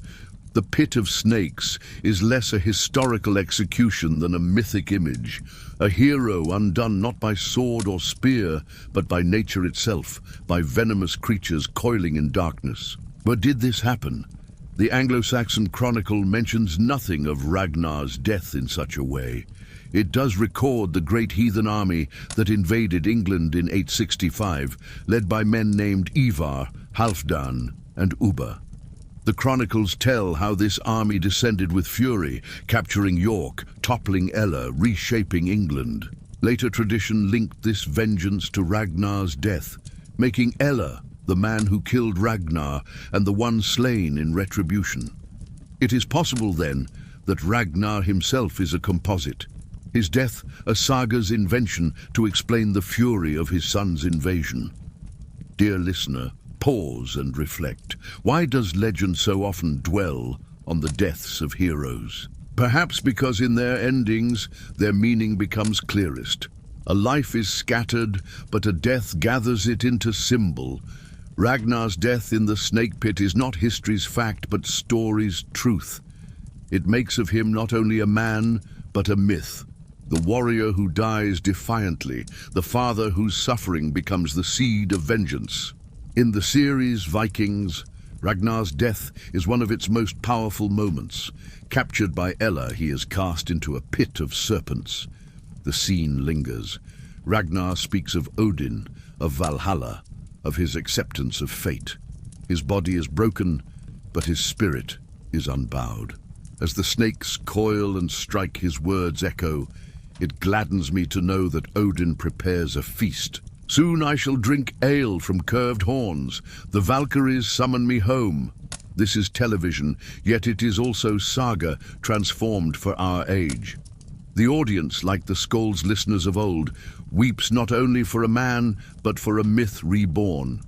The pit of snakes is less a historical execution than a mythic image, a hero undone not by sword or spear, but by nature itself, by venomous creatures coiling in darkness. But did this happen? The Anglo-Saxon Chronicle mentions nothing of Ragnar's death in such a way. It does record the Great Heathen Army that invaded England in 865, led by men named Ivar, Halfdan, and Ubba. The chronicles tell how this army descended with fury, capturing York, toppling Ella, reshaping England. Later tradition linked this vengeance to Ragnar's death, making Ella the man who killed Ragnar and the one slain in retribution. It is possible, then, that Ragnar himself is a composite, his death a saga's invention to explain the fury of his son's invasion. Dear listener, pause and reflect. Why does legend so often dwell on the deaths of heroes? Perhaps because in their endings, their meaning becomes clearest. A life is scattered, but a death gathers it into symbol. Ragnar's death in the snake pit is not history's fact, but story's truth. It makes of him not only a man, but a myth. The warrior who dies defiantly, the father whose suffering becomes the seed of vengeance. In the series Vikings, Ragnar's death is one of its most powerful moments. Captured by Ella, he is cast into a pit of serpents. The scene lingers. Ragnar speaks of Odin, of Valhalla, of his acceptance of fate. His body is broken, but his spirit is unbowed. As the snakes coil and strike, his words echo. It gladdens me to know that Odin prepares a feast. Soon I shall drink ale from curved horns. The Valkyries summon me home. This is television, yet it is also saga transformed for our age. The audience, like the Skold's listeners of old, weeps not only for a man, but for a myth reborn.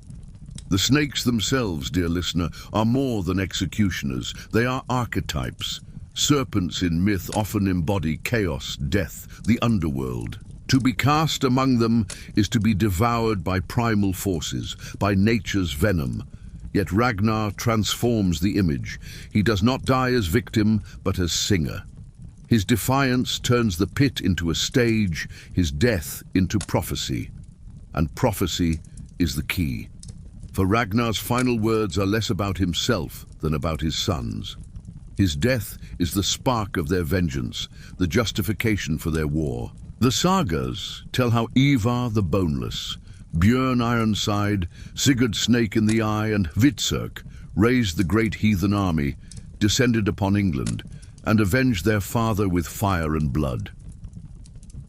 The snakes themselves, dear listener, are more than executioners. They are archetypes. Serpents in myth often embody chaos, death, the underworld. To be cast among them is to be devoured by primal forces, by nature's venom. Yet Ragnar transforms the image. He does not die as victim, but as singer. His defiance turns the pit into a stage, his death into prophecy. And prophecy is the key. For Ragnar's final words are less about himself than about his sons. His death is the spark of their vengeance, the justification for their war. The sagas tell how Ivar the Boneless, Björn Ironside, Sigurd Snake in the Eye, and Hvitserk raised the Great Heathen Army, descended upon England, and avenged their father with fire and blood.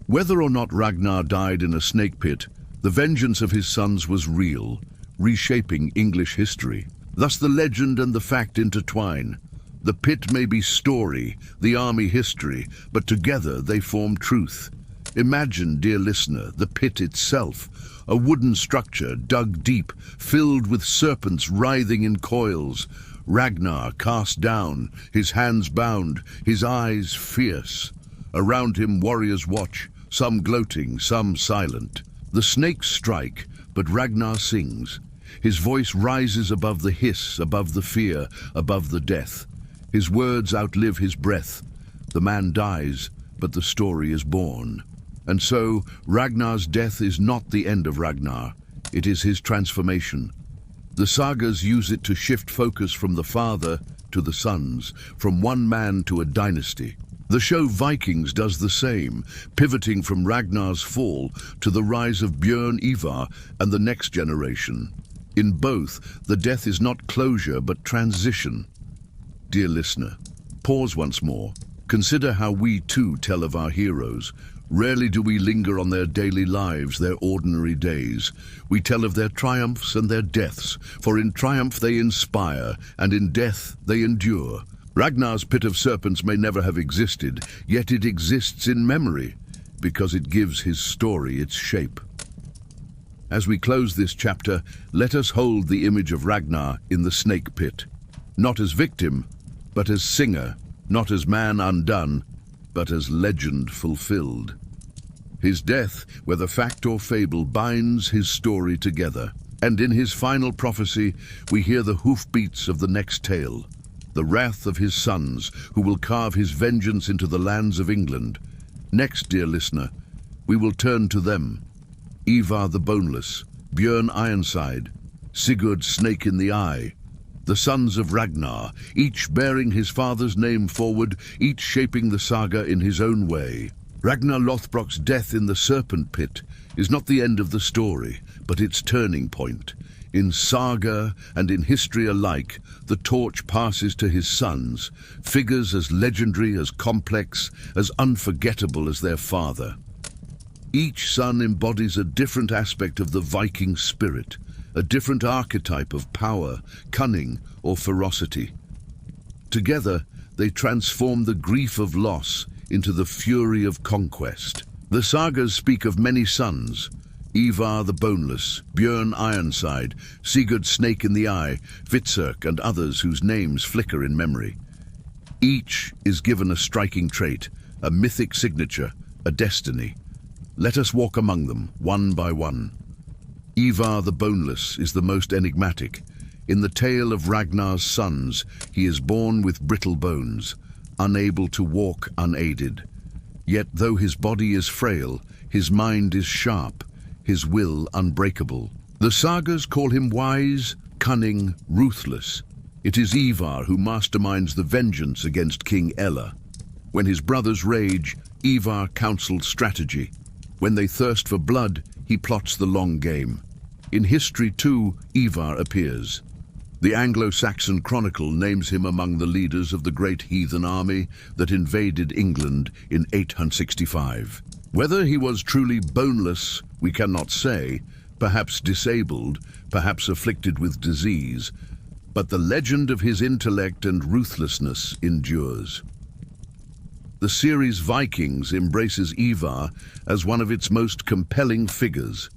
Whether or not Ragnar died in a snake pit, the vengeance of his sons was real, reshaping English history. Thus the legend and the fact intertwine. The pit may be story, the army history, but together they form truth. Imagine, dear listener, the pit itself, a wooden structure dug deep, filled with serpents writhing in coils. Ragnar cast down, his hands bound, his eyes fierce. Around him warriors watch, some gloating, some silent. The snakes strike, but Ragnar sings. His voice rises above the hiss, above the fear, above the death. His words outlive his breath. The man dies, but the story is born. And so, Ragnar's death is not the end of Ragnar. It is his transformation. The sagas use it to shift focus from the father to the sons, from one man to a dynasty. The show Vikings does the same, pivoting from Ragnar's fall to the rise of Björn Ivar and the next generation. In both, the death is not closure but transition. Dear listener, pause once more. Consider how we too tell of our heroes. Rarely do we linger on their daily lives, their ordinary days. We tell of their triumphs and their deaths, for in triumph they inspire, and in death they endure. Ragnar's pit of serpents may never have existed, yet it exists in memory, because it gives his story its shape. As we close this chapter, let us hold the image of Ragnar in the snake pit, not as victim, but as singer, not as man undone, but as legend fulfilled. His death, whether fact or fable, binds his story together. And in his final prophecy, we hear the hoofbeats of the next tale, the wrath of his sons, who will carve his vengeance into the lands of England. Next, dear listener, we will turn to them. Ivar the Boneless, Björn Ironside, Sigurd Snake in the Eye, the sons of Ragnar, each bearing his father's name forward, each shaping the saga in his own way. Ragnar Lothbrok's death in the serpent pit is not the end of the story, but its turning point. In saga and in history alike, the torch passes to his sons, figures as legendary, as complex, as unforgettable as their father. Each son embodies a different aspect of the Viking spirit, a different archetype of power, cunning, or ferocity. Together, they transform the grief of loss into the fury of conquest. The sagas speak of many sons: Ivar the Boneless, Björn Ironside, Sigurd Snake in the Eye, Hvitserk, and others whose names flicker in memory. Each is given a striking trait, a mythic signature, a destiny. Let us walk among them, one by one. Ivar the Boneless is the most enigmatic. In the tale of Ragnar's sons, he is born with brittle bones, unable to walk unaided. Yet though his body is frail, his mind is sharp, his will unbreakable. The sagas call him wise, cunning, ruthless. It is Ivar who masterminds the vengeance against King Ella. When his brothers rage, Ivar counsels strategy. When they thirst for blood, he plots the long game. In history, too, Ivar appears. The Anglo-Saxon Chronicle names him among the leaders of the Great Heathen Army that invaded England in 865. Whether he was truly boneless, we cannot say, perhaps disabled, perhaps afflicted with disease, but the legend of his intellect and ruthlessness endures. The series Vikings embraces Ivar as one of its most compelling figures.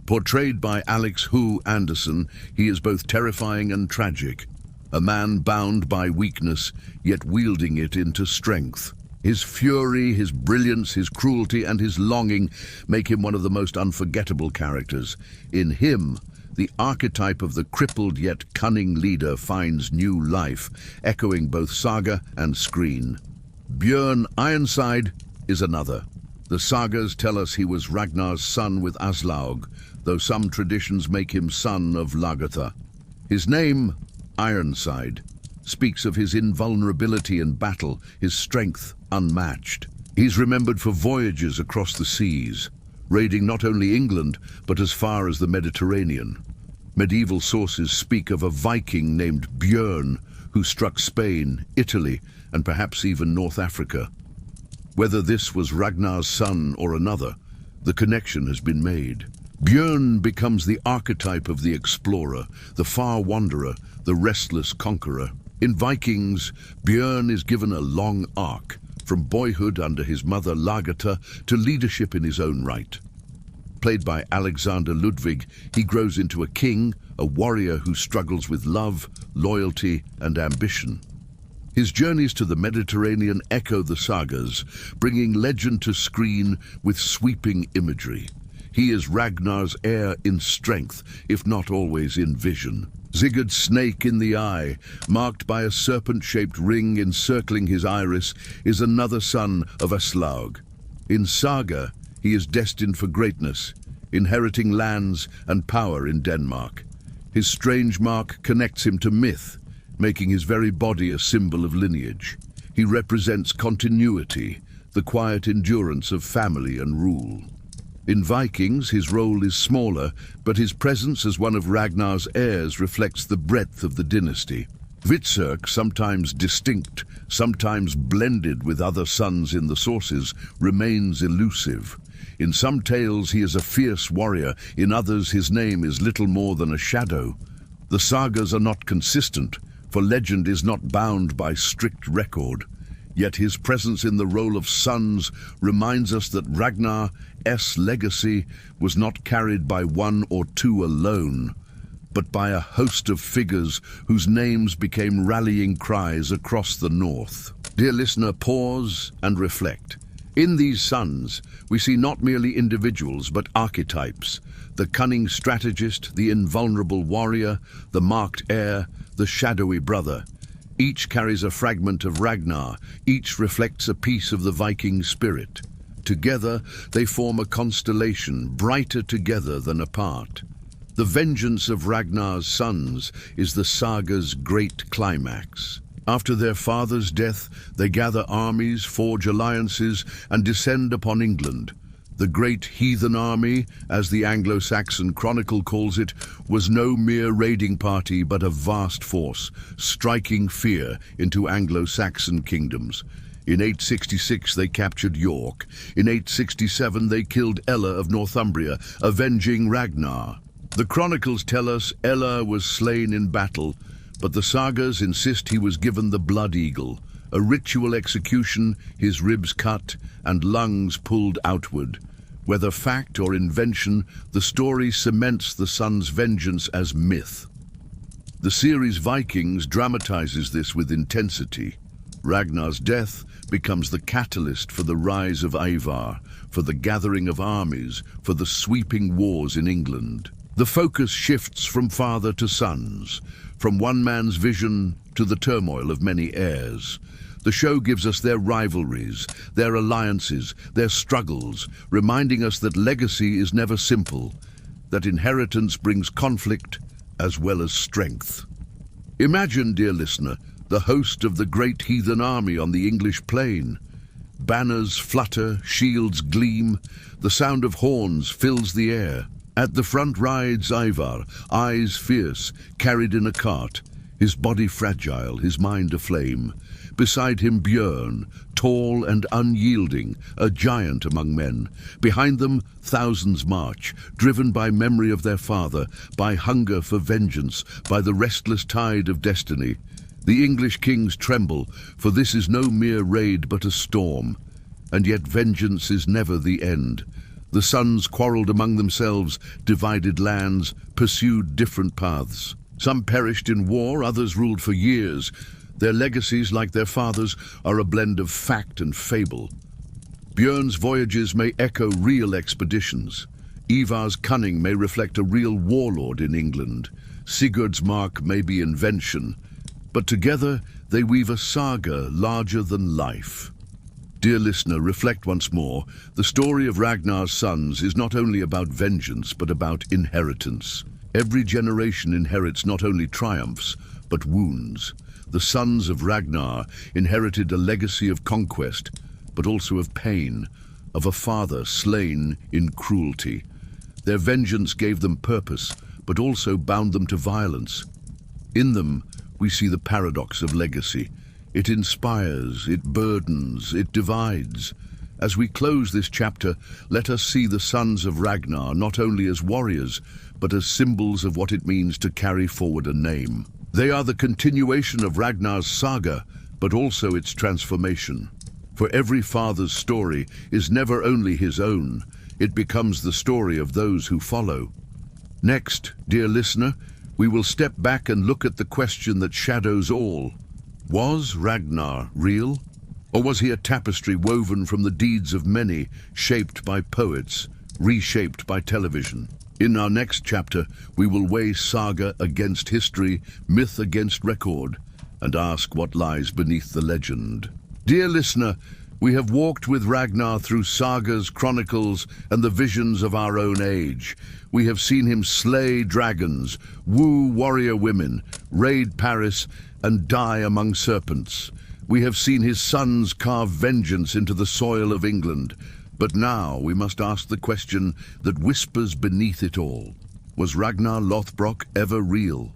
Portrayed by Alex Hu Anderson, he is both terrifying and tragic, a man bound by weakness, yet wielding it into strength. His fury, his brilliance, his cruelty, and his longing make him one of the most unforgettable characters. In him, the archetype of the crippled yet cunning leader finds new life, echoing both saga and screen. Björn Ironside is another. The sagas tell us he was Ragnar's son with Aslaug, though some traditions make him son of Lagertha. His name, Ironside, speaks of his invulnerability in battle, his strength unmatched. He's remembered for voyages across the seas, raiding not only England, but as far as the Mediterranean. Medieval sources speak of a Viking named Björn, who struck Spain, Italy, and perhaps even North Africa. Whether this was Ragnar's son or another, the connection has been made. Björn becomes the archetype of the explorer, the far wanderer, the restless conqueror. In Vikings, Björn is given a long arc, from boyhood under his mother Lagertha to leadership in his own right. Played by Alexander Ludwig, he grows into a king, a warrior who struggles with love, loyalty, and ambition. His journeys to the Mediterranean echo the sagas, bringing legend to screen with sweeping imagery. He is Ragnar's heir in strength, if not always in vision. Sigurd's snake in the eye, marked by a serpent-shaped ring encircling his iris, is another son of Aslaug. In saga, he is destined for greatness, inheriting lands and power in Denmark. His strange mark connects him to myth, making his very body a symbol of lineage. He represents continuity, the quiet endurance of family and rule. In Vikings, his role is smaller, but his presence as one of Ragnar's heirs reflects the breadth of the dynasty. Hvitserk, sometimes distinct, sometimes blended with other sons in the sources, remains elusive. In some tales he is a fierce warrior, in others his name is little more than a shadow. The sagas are not consistent, for legend is not bound by strict record. Yet his presence in the role of sons reminds us that Ragnar's legacy was not carried by one or two alone, but by a host of figures whose names became rallying cries across the north. Dear listener, pause and reflect. In these sons, we see not merely individuals, but archetypes. The cunning strategist, the invulnerable warrior, the marked heir, the shadowy brother. Each carries a fragment of Ragnar, each reflects a piece of the Viking spirit. Together, they form a constellation, brighter together than apart. The vengeance of Ragnar's sons is the saga's great climax. After their father's death, they gather armies, forge alliances, and descend upon England. The Great Heathen Army, as the Anglo-Saxon Chronicle calls it, was no mere raiding party but a vast force, striking fear into Anglo-Saxon kingdoms. In 866 they captured York. In 867 they killed Ella of Northumbria, avenging Ragnar. The chronicles tell us Ella was slain in battle, but the sagas insist he was given the blood eagle, a ritual execution, his ribs cut and lungs pulled outward. Whether fact or invention, the story cements the son's vengeance as myth. The series Vikings dramatizes this with intensity. Ragnar's death becomes the catalyst for the rise of Ivar, for the gathering of armies, for the sweeping wars in England. The focus shifts from father to sons, from one man's vision to the turmoil of many heirs. The show gives us their rivalries, their alliances, their struggles, reminding us that legacy is never simple, that inheritance brings conflict as well as strength. Imagine, dear listener, the host of the Great Heathen Army on the English plain. Banners flutter, shields gleam, the sound of horns fills the air. At the front rides Ivar, eyes fierce, carried in a cart, his body fragile, his mind aflame. Beside him Björn, tall and unyielding, a giant among men. Behind them thousands march, driven by memory of their father, by hunger for vengeance, by the restless tide of destiny. The English kings tremble, for this is no mere raid but a storm. And yet vengeance is never the end. The sons quarreled among themselves, divided lands, pursued different paths. Some perished in war, others ruled for years. Their legacies, like their fathers, are a blend of fact and fable. Björn's voyages may echo real expeditions. Ivar's cunning may reflect a real warlord in England. Sigurd's mark may be invention, but together they weave a saga larger than life. Dear listener, reflect once more. The story of Ragnar's sons is not only about vengeance, but about inheritance. Every generation inherits not only triumphs, but wounds. The sons of Ragnar inherited a legacy of conquest, but also of pain, of a father slain in cruelty. Their vengeance gave them purpose, but also bound them to violence. In them, we see the paradox of legacy. It inspires, it burdens, it divides. As we close this chapter, let us see the sons of Ragnar not only as warriors, but as symbols of what it means to carry forward a name. They are the continuation of Ragnar's saga, but also its transformation. For every father's story is never only his own, it becomes the story of those who follow. Next, dear listener, we will step back and look at the question that shadows all. Was Ragnar real? Or was he a tapestry woven from the deeds of many, shaped by poets, reshaped by television? In our next chapter, we will weigh saga against history, myth against record, and ask what lies beneath the legend. Dear listener, we have walked with Ragnar through sagas, chronicles, and the visions of our own age. We have seen him slay dragons, woo warrior women, raid Paris, and die among serpents. We have seen his sons carve vengeance into the soil of England. But now we must ask the question that whispers beneath it all. Was Ragnar Lothbrok ever real?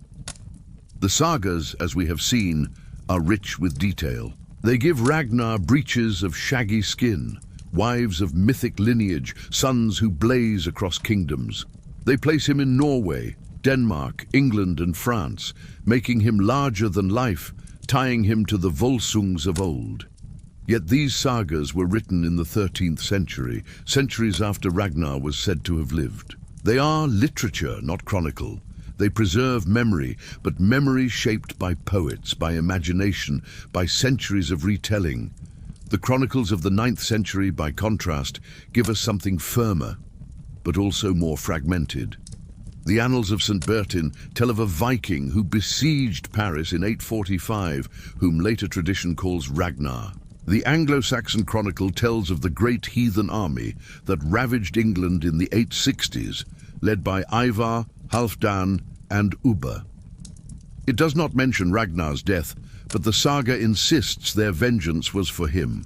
The sagas, as we have seen, are rich with detail. They give Ragnar breeches of shaggy skin, wives of mythic lineage, sons who blaze across kingdoms. They place him in Norway, Denmark, England, and France, making him larger than life, tying him to the Volsungs of old. Yet these sagas were written in the 13th century, centuries after Ragnar was said to have lived. They are literature, not chronicle. They preserve memory, but memory shaped by poets, by imagination, by centuries of retelling. The chronicles of the 9th century, by contrast, give us something firmer, but also more fragmented. The Annals of St. Bertin tell of a Viking who besieged Paris in 845, whom later tradition calls Ragnar. The Anglo-Saxon Chronicle tells of the Great Heathen Army that ravaged England in the 860s, led by Ivar, Halfdan, and Ubba. It does not mention Ragnar's death, but the saga insists their vengeance was for him.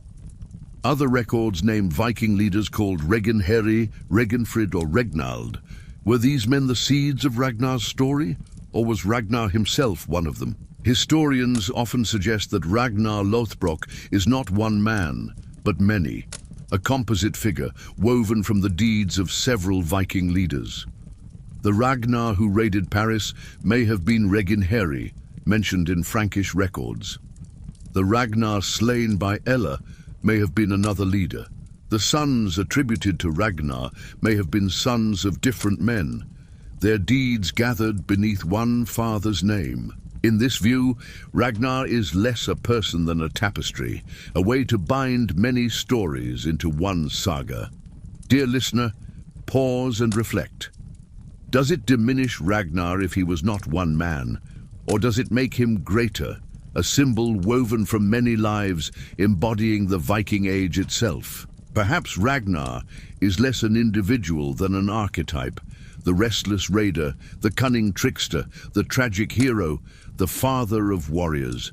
Other records name Viking leaders called Reginheri, Reginfrid, or Regnald. Were these men the seeds of Ragnar's story, or was Ragnar himself one of them? Historians often suggest that Ragnar Lothbrok is not one man, but many, a composite figure woven from the deeds of several Viking leaders. The Ragnar who raided Paris may have been Reginheri, mentioned in Frankish records. The Ragnar slain by Ella may have been another leader. The sons attributed to Ragnar may have been sons of different men, their deeds gathered beneath one father's name. In this view, Ragnar is less a person than a tapestry, a way to bind many stories into one saga. Dear listener, pause and reflect. Does it diminish Ragnar if he was not one man, or does it make him greater, a symbol woven from many lives embodying the Viking Age itself? Perhaps Ragnar is less an individual than an archetype, the restless raider, the cunning trickster, the tragic hero, the father of warriors.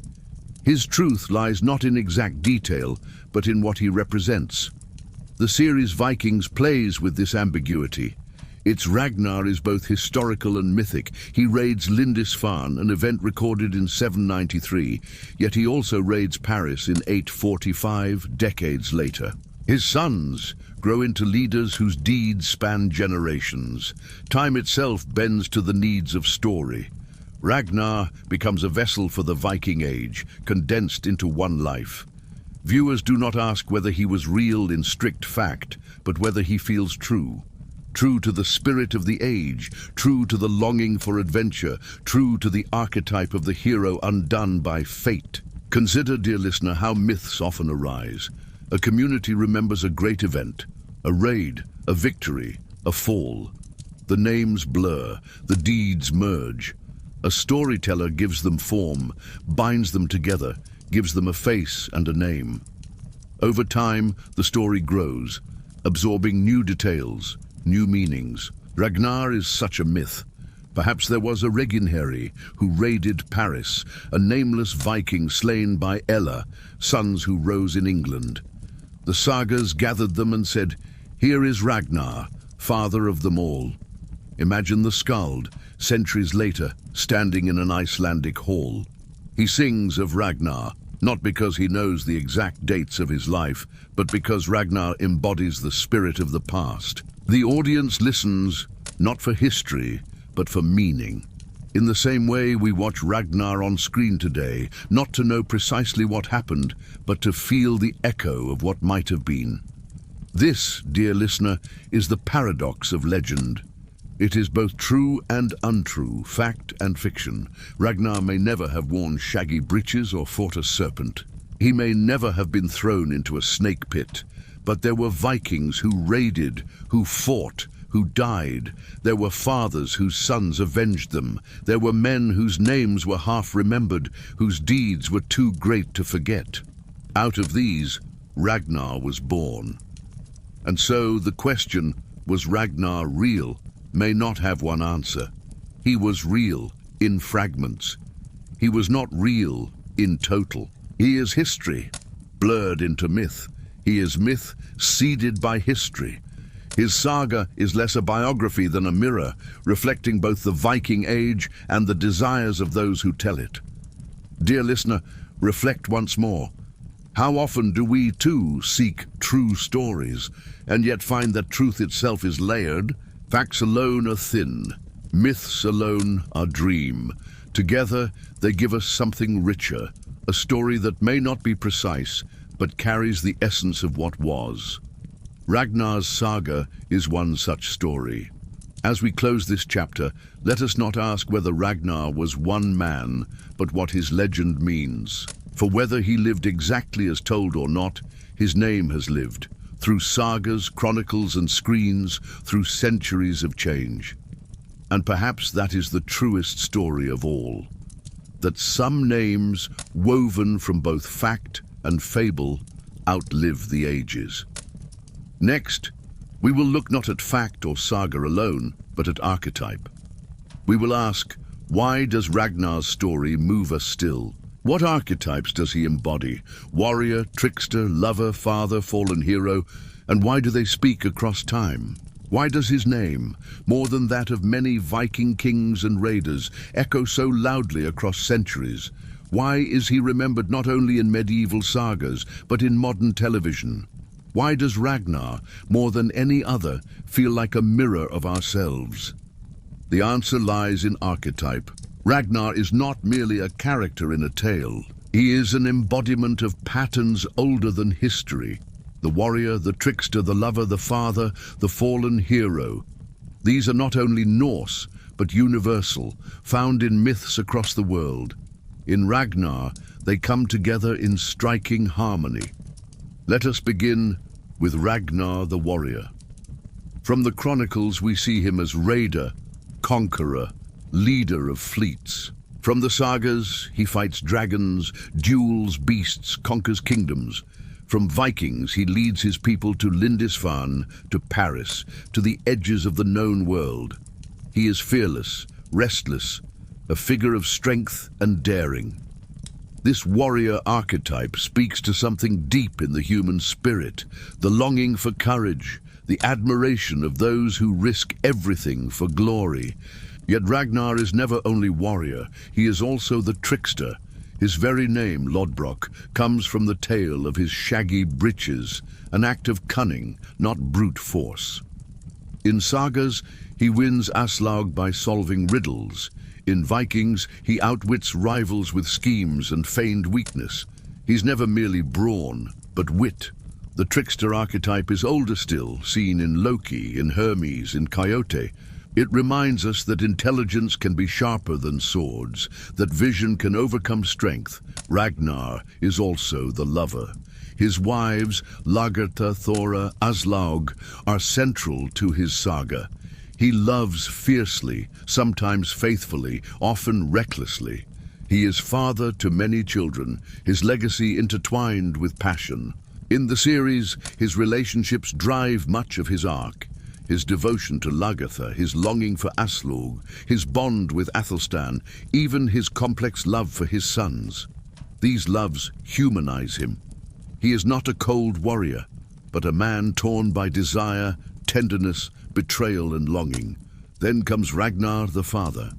His truth lies not in exact detail, but in what he represents. The series Vikings plays with this ambiguity. Its Ragnar is both historical and mythic. He raids Lindisfarne, an event recorded in 793, yet he also raids Paris in 845, decades later. His sons grow into leaders whose deeds span generations. Time itself bends to the needs of story. Ragnar becomes a vessel for the Viking Age, condensed into one life. Viewers do not ask whether he was real in strict fact, but whether he feels true. True to the spirit of the age, true to the longing for adventure, true to the archetype of the hero undone by fate. Consider, dear listener, how myths often arise. A community remembers a great event, a raid, a victory, a fall. The names blur, the deeds merge. A storyteller gives them form, binds them together, gives them a face and a name. Over time, the story grows, absorbing new details, new meanings. Ragnar is such a myth. Perhaps there was a Reginheri who raided Paris, a nameless Viking slain by Ella, sons who rose in England. The sagas gathered them and said, "Here is Ragnar, father of them all." Imagine the skald, centuries later, standing in an Icelandic hall. He sings of Ragnar, not because he knows the exact dates of his life, but because Ragnar embodies the spirit of the past. The audience listens, not for history, but for meaning. In the same way we watch Ragnar on screen today, not to know precisely what happened, but to feel the echo of what might have been. This, dear listener, is the paradox of legend. It is both true and untrue, fact and fiction. Ragnar may never have worn shaggy breeches or fought a serpent. He may never have been thrown into a snake pit. But there were Vikings who raided, who fought, who died. There were fathers whose sons avenged them. There were men whose names were half remembered, whose deeds were too great to forget. Out of these, Ragnar was born. And so the question, was Ragnar real, may not have one answer. He was real in fragments. He was not real in total. He is history, blurred into myth. He is myth seeded by history. His saga is less a biography than a mirror, reflecting both the Viking Age and the desires of those who tell it. Dear listener, reflect once more. How often do we too seek true stories, and yet find that truth itself is layered? Facts alone are thin, myths alone are dream. Together they give us something richer, a story that may not be precise, but carries the essence of what was. Ragnar's saga is one such story. As we close this chapter, let us not ask whether Ragnar was one man, but what his legend means. For whether he lived exactly as told or not, his name has lived, through sagas, chronicles and screens, through centuries of change. And perhaps that is the truest story of all, that some names, woven from both fact and fable, outlive the ages. Next, we will look not at fact or saga alone, but at archetype. We will ask, why does Ragnar's story move us still? What archetypes does he embody? Warrior, trickster, lover, father, fallen hero? And why do they speak across time? Why does his name, more than that of many Viking kings and raiders, echo so loudly across centuries? Why is he remembered not only in medieval sagas, but in modern television? Why does Ragnar, more than any other, feel like a mirror of ourselves? The answer lies in archetype. Ragnar is not merely a character in a tale. He is an embodiment of patterns older than history. The warrior, the trickster, the lover, the father, the fallen hero. These are not only Norse, but universal, found in myths across the world. In Ragnar, they come together in striking harmony. Let us begin with Ragnar the warrior. From the chronicles we see him as raider, conqueror, leader of fleets. From the sagas, he fights dragons, duels beasts, conquers kingdoms. From Vikings, he leads his people to Lindisfarne, to Paris, to the edges of the known world. He is fearless, restless, a figure of strength and daring. This warrior archetype speaks to something deep in the human spirit, the longing for courage, the admiration of those who risk everything for glory. Yet Ragnar is never only warrior, he is also the trickster. His very name, Lothbrok, comes from the tale of his shaggy breeches, an act of cunning, not brute force. In sagas, he wins Aslaug by solving riddles. In Vikings, he outwits rivals with schemes and feigned weakness. He's never merely brawn, but wit. The trickster archetype is older still, seen in Loki, in Hermes, in Coyote. It reminds us that intelligence can be sharper than swords, that vision can overcome strength. Ragnar is also the lover. His wives, Lagertha, Thora, Aslaug, are central to his saga. He loves fiercely, sometimes faithfully, often recklessly. He is father to many children, his legacy intertwined with passion. In the series, his relationships drive much of his arc. His devotion to Lagertha, his longing for Aslaug, his bond with Athelstan, even his complex love for his sons. These loves humanize him. He is not a cold warrior, but a man torn by desire, tenderness, betrayal and longing. Then comes Ragnar the father.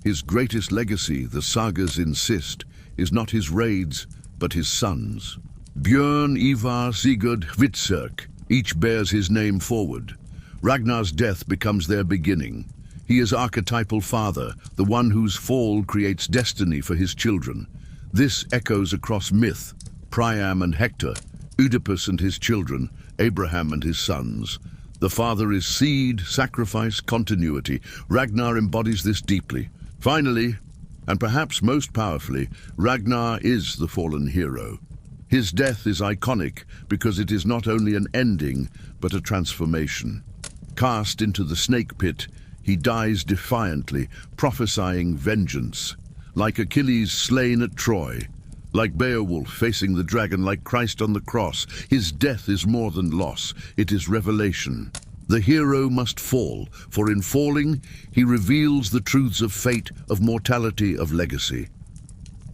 His greatest legacy, the sagas insist, is not his raids, but his sons. Björn, Ivar, Sigurd, Hvitserk, each bears his name forward. Ragnar's death becomes their beginning. He is archetypal father, the one whose fall creates destiny for his children. This echoes across myth, Priam and Hector, Oedipus and his children, Abraham and his sons. The father is seed, sacrifice, continuity. Ragnar embodies this deeply. Finally, and perhaps most powerfully, Ragnar is the fallen hero. His death is iconic because it is not only an ending, but a transformation. Cast into the snake pit, he dies defiantly, prophesying vengeance. Like Achilles slain at Troy, like Beowulf facing the dragon, like Christ on the cross, his death is more than loss, it is revelation. The hero must fall, for in falling, he reveals the truths of fate, of mortality, of legacy.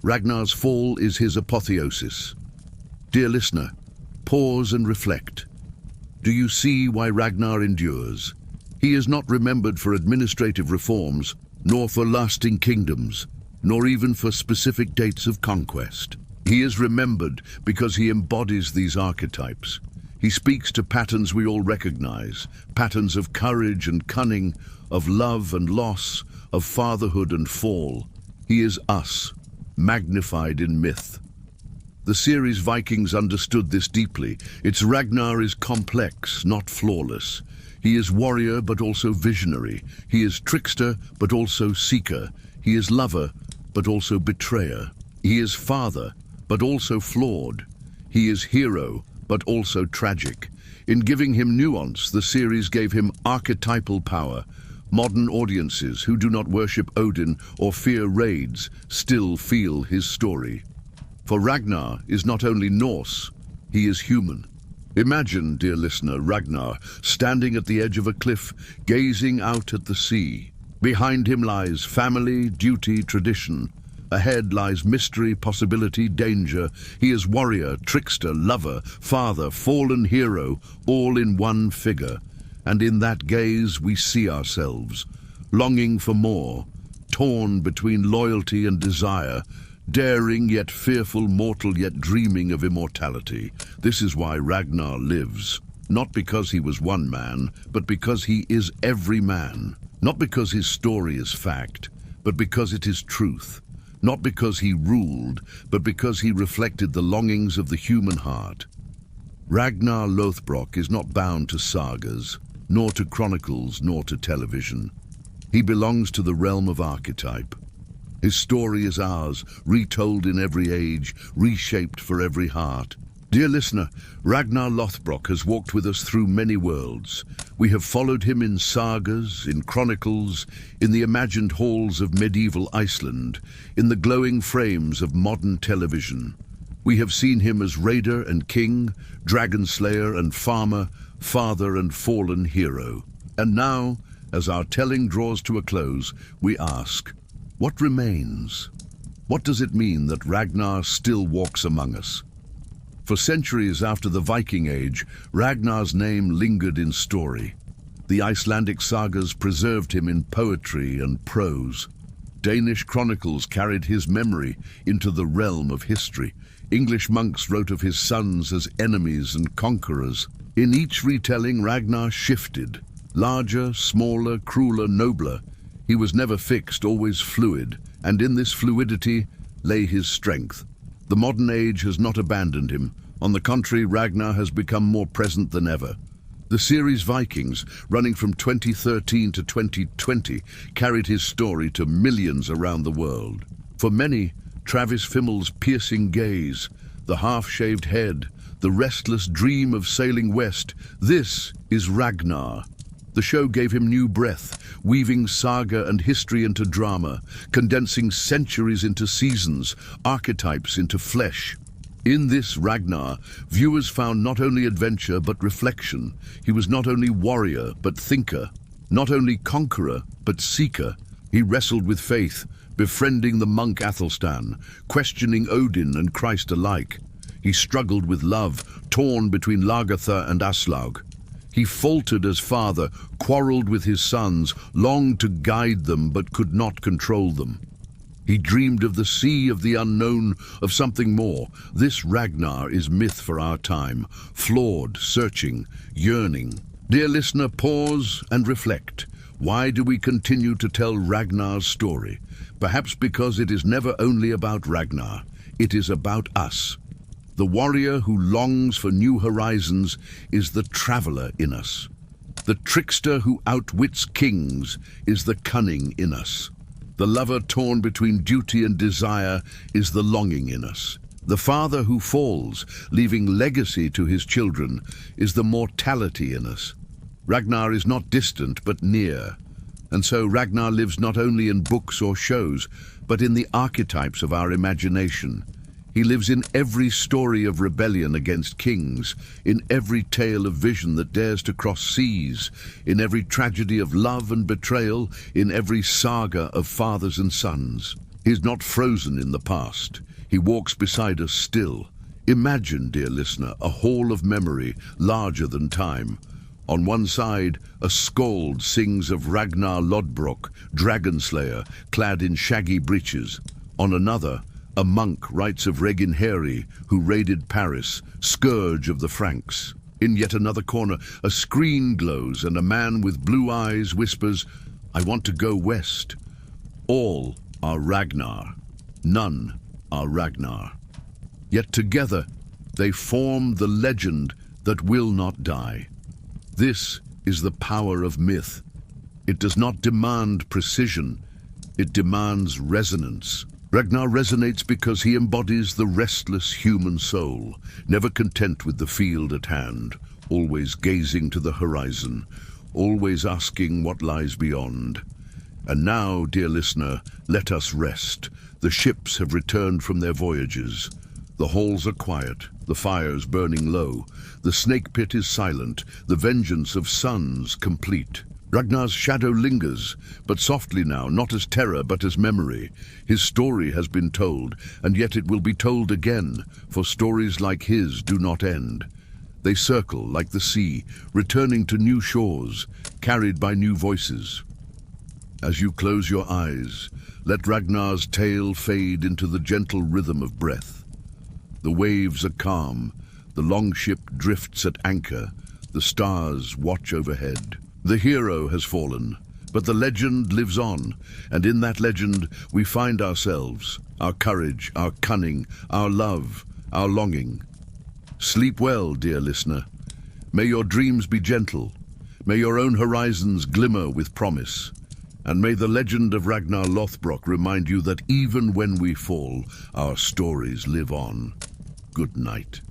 Ragnar's fall is his apotheosis. Dear listener, pause and reflect. Do you see why Ragnar endures? He is not remembered for administrative reforms, nor for lasting kingdoms, nor even for specific dates of conquest. He is remembered because he embodies these archetypes. He speaks to patterns we all recognize, patterns of courage and cunning, of love and loss, of fatherhood and fall. He is us, magnified in myth. The series Vikings understood this deeply. Its Ragnar is complex, not flawless. He is warrior, but also visionary. He is trickster, but also seeker. He is lover, but also betrayer. He is father, but also flawed. He is hero, but also tragic. In giving him nuance, the series gave him archetypal power. Modern audiences who do not worship Odin or fear raids still feel his story. For Ragnar is not only Norse, he is human. Imagine, dear listener, Ragnar standing at the edge of a cliff, gazing out at the sea. Behind him lies family, duty, tradition. Ahead lies mystery, possibility, danger. He is warrior, trickster, lover, father, fallen hero, all in one figure. And in that gaze we see ourselves, longing for more, torn between loyalty and desire, daring yet fearful, mortal yet dreaming of immortality. This is why Ragnar lives. Not because he was one man, but because he is every man. Not because his story is fact, but because it is truth. Not because he ruled, but because he reflected the longings of the human heart. Ragnar Lothbrok is not bound to sagas, nor to chronicles, nor to television. He belongs to the realm of archetype. His story is ours, retold in every age, reshaped for every heart. Dear listener, Ragnar Lothbrok has walked with us through many worlds. We have followed him in sagas, in chronicles, in the imagined halls of medieval Iceland, in the glowing frames of modern television. We have seen him as raider and king, dragon slayer and farmer, father and fallen hero. And now, as our telling draws to a close, we ask, what remains? What does it mean that Ragnar still walks among us? For centuries after the Viking Age, Ragnar's name lingered in story. The Icelandic sagas preserved him in poetry and prose. Danish chronicles carried his memory into the realm of history. English monks wrote of his sons as enemies and conquerors. In each retelling, Ragnar shifted. Larger, smaller, crueler, nobler. He was never fixed, always fluid, and in this fluidity lay his strength. The modern age has not abandoned him. On the contrary, Ragnar has become more present than ever. The series Vikings, running from 2013 to 2020, carried his story to millions around the world. For many, Travis Fimmel's piercing gaze, the half-shaved head, the restless dream of sailing west. This is Ragnar. The show gave him new breath, weaving saga and history into drama, condensing centuries into seasons, archetypes into flesh. In this Ragnar, viewers found not only adventure but reflection. He was not only warrior but thinker, not only conqueror but seeker. He wrestled with faith, befriending the monk Athelstan, questioning Odin and Christ alike. He struggled with love, torn between Lagertha and Aslaug. He faltered as father, quarreled with his sons, longed to guide them but could not control them. He dreamed of the sea of the unknown, of something more. This Ragnar is myth for our time, flawed, searching, yearning. Dear listener, pause and reflect. Why do we continue to tell Ragnar's story? Perhaps because it is never only about Ragnar. It is about us. The warrior who longs for new horizons is the traveler in us. The trickster who outwits kings is the cunning in us. The lover torn between duty and desire is the longing in us. The father who falls, leaving legacy to his children, is the mortality in us. Ragnar is not distant but near. And so Ragnar lives not only in books or shows, but in the archetypes of our imagination. He lives in every story of rebellion against kings, in every tale of vision that dares to cross seas, in every tragedy of love and betrayal, in every saga of fathers and sons. He is not frozen in the past. He walks beside us still. Imagine, dear listener, a hall of memory larger than time. On one side, a skald sings of Ragnar Lothbrok, dragon slayer, clad in shaggy breeches. On another, a monk writes of Reginheri, who raided Paris, scourge of the Franks. In yet another corner, a screen glows and a man with blue eyes whispers, "I want to go west." All are Ragnar. None are Ragnar. Yet together they form the legend that will not die. This is the power of myth. It does not demand precision, it demands resonance. Ragnar resonates because he embodies the restless human soul, never content with the field at hand, always gazing to the horizon, always asking what lies beyond. And now, dear listener, let us rest. The ships have returned from their voyages. The halls are quiet, the fires burning low. The snake pit is silent, the vengeance of suns complete. Ragnar's shadow lingers, but softly now, not as terror but as memory. His story has been told, and yet it will be told again, for stories like his do not end. They circle like the sea, returning to new shores, carried by new voices. As you close your eyes, let Ragnar's tale fade into the gentle rhythm of breath. The waves are calm, the longship drifts at anchor, the stars watch overhead. The hero has fallen, but the legend lives on, and in that legend we find ourselves, our courage, our cunning, our love, our longing. Sleep well, dear listener. May your dreams be gentle. May your own horizons glimmer with promise. And may the legend of Ragnar Lothbrok remind you that even when we fall, our stories live on. Good night.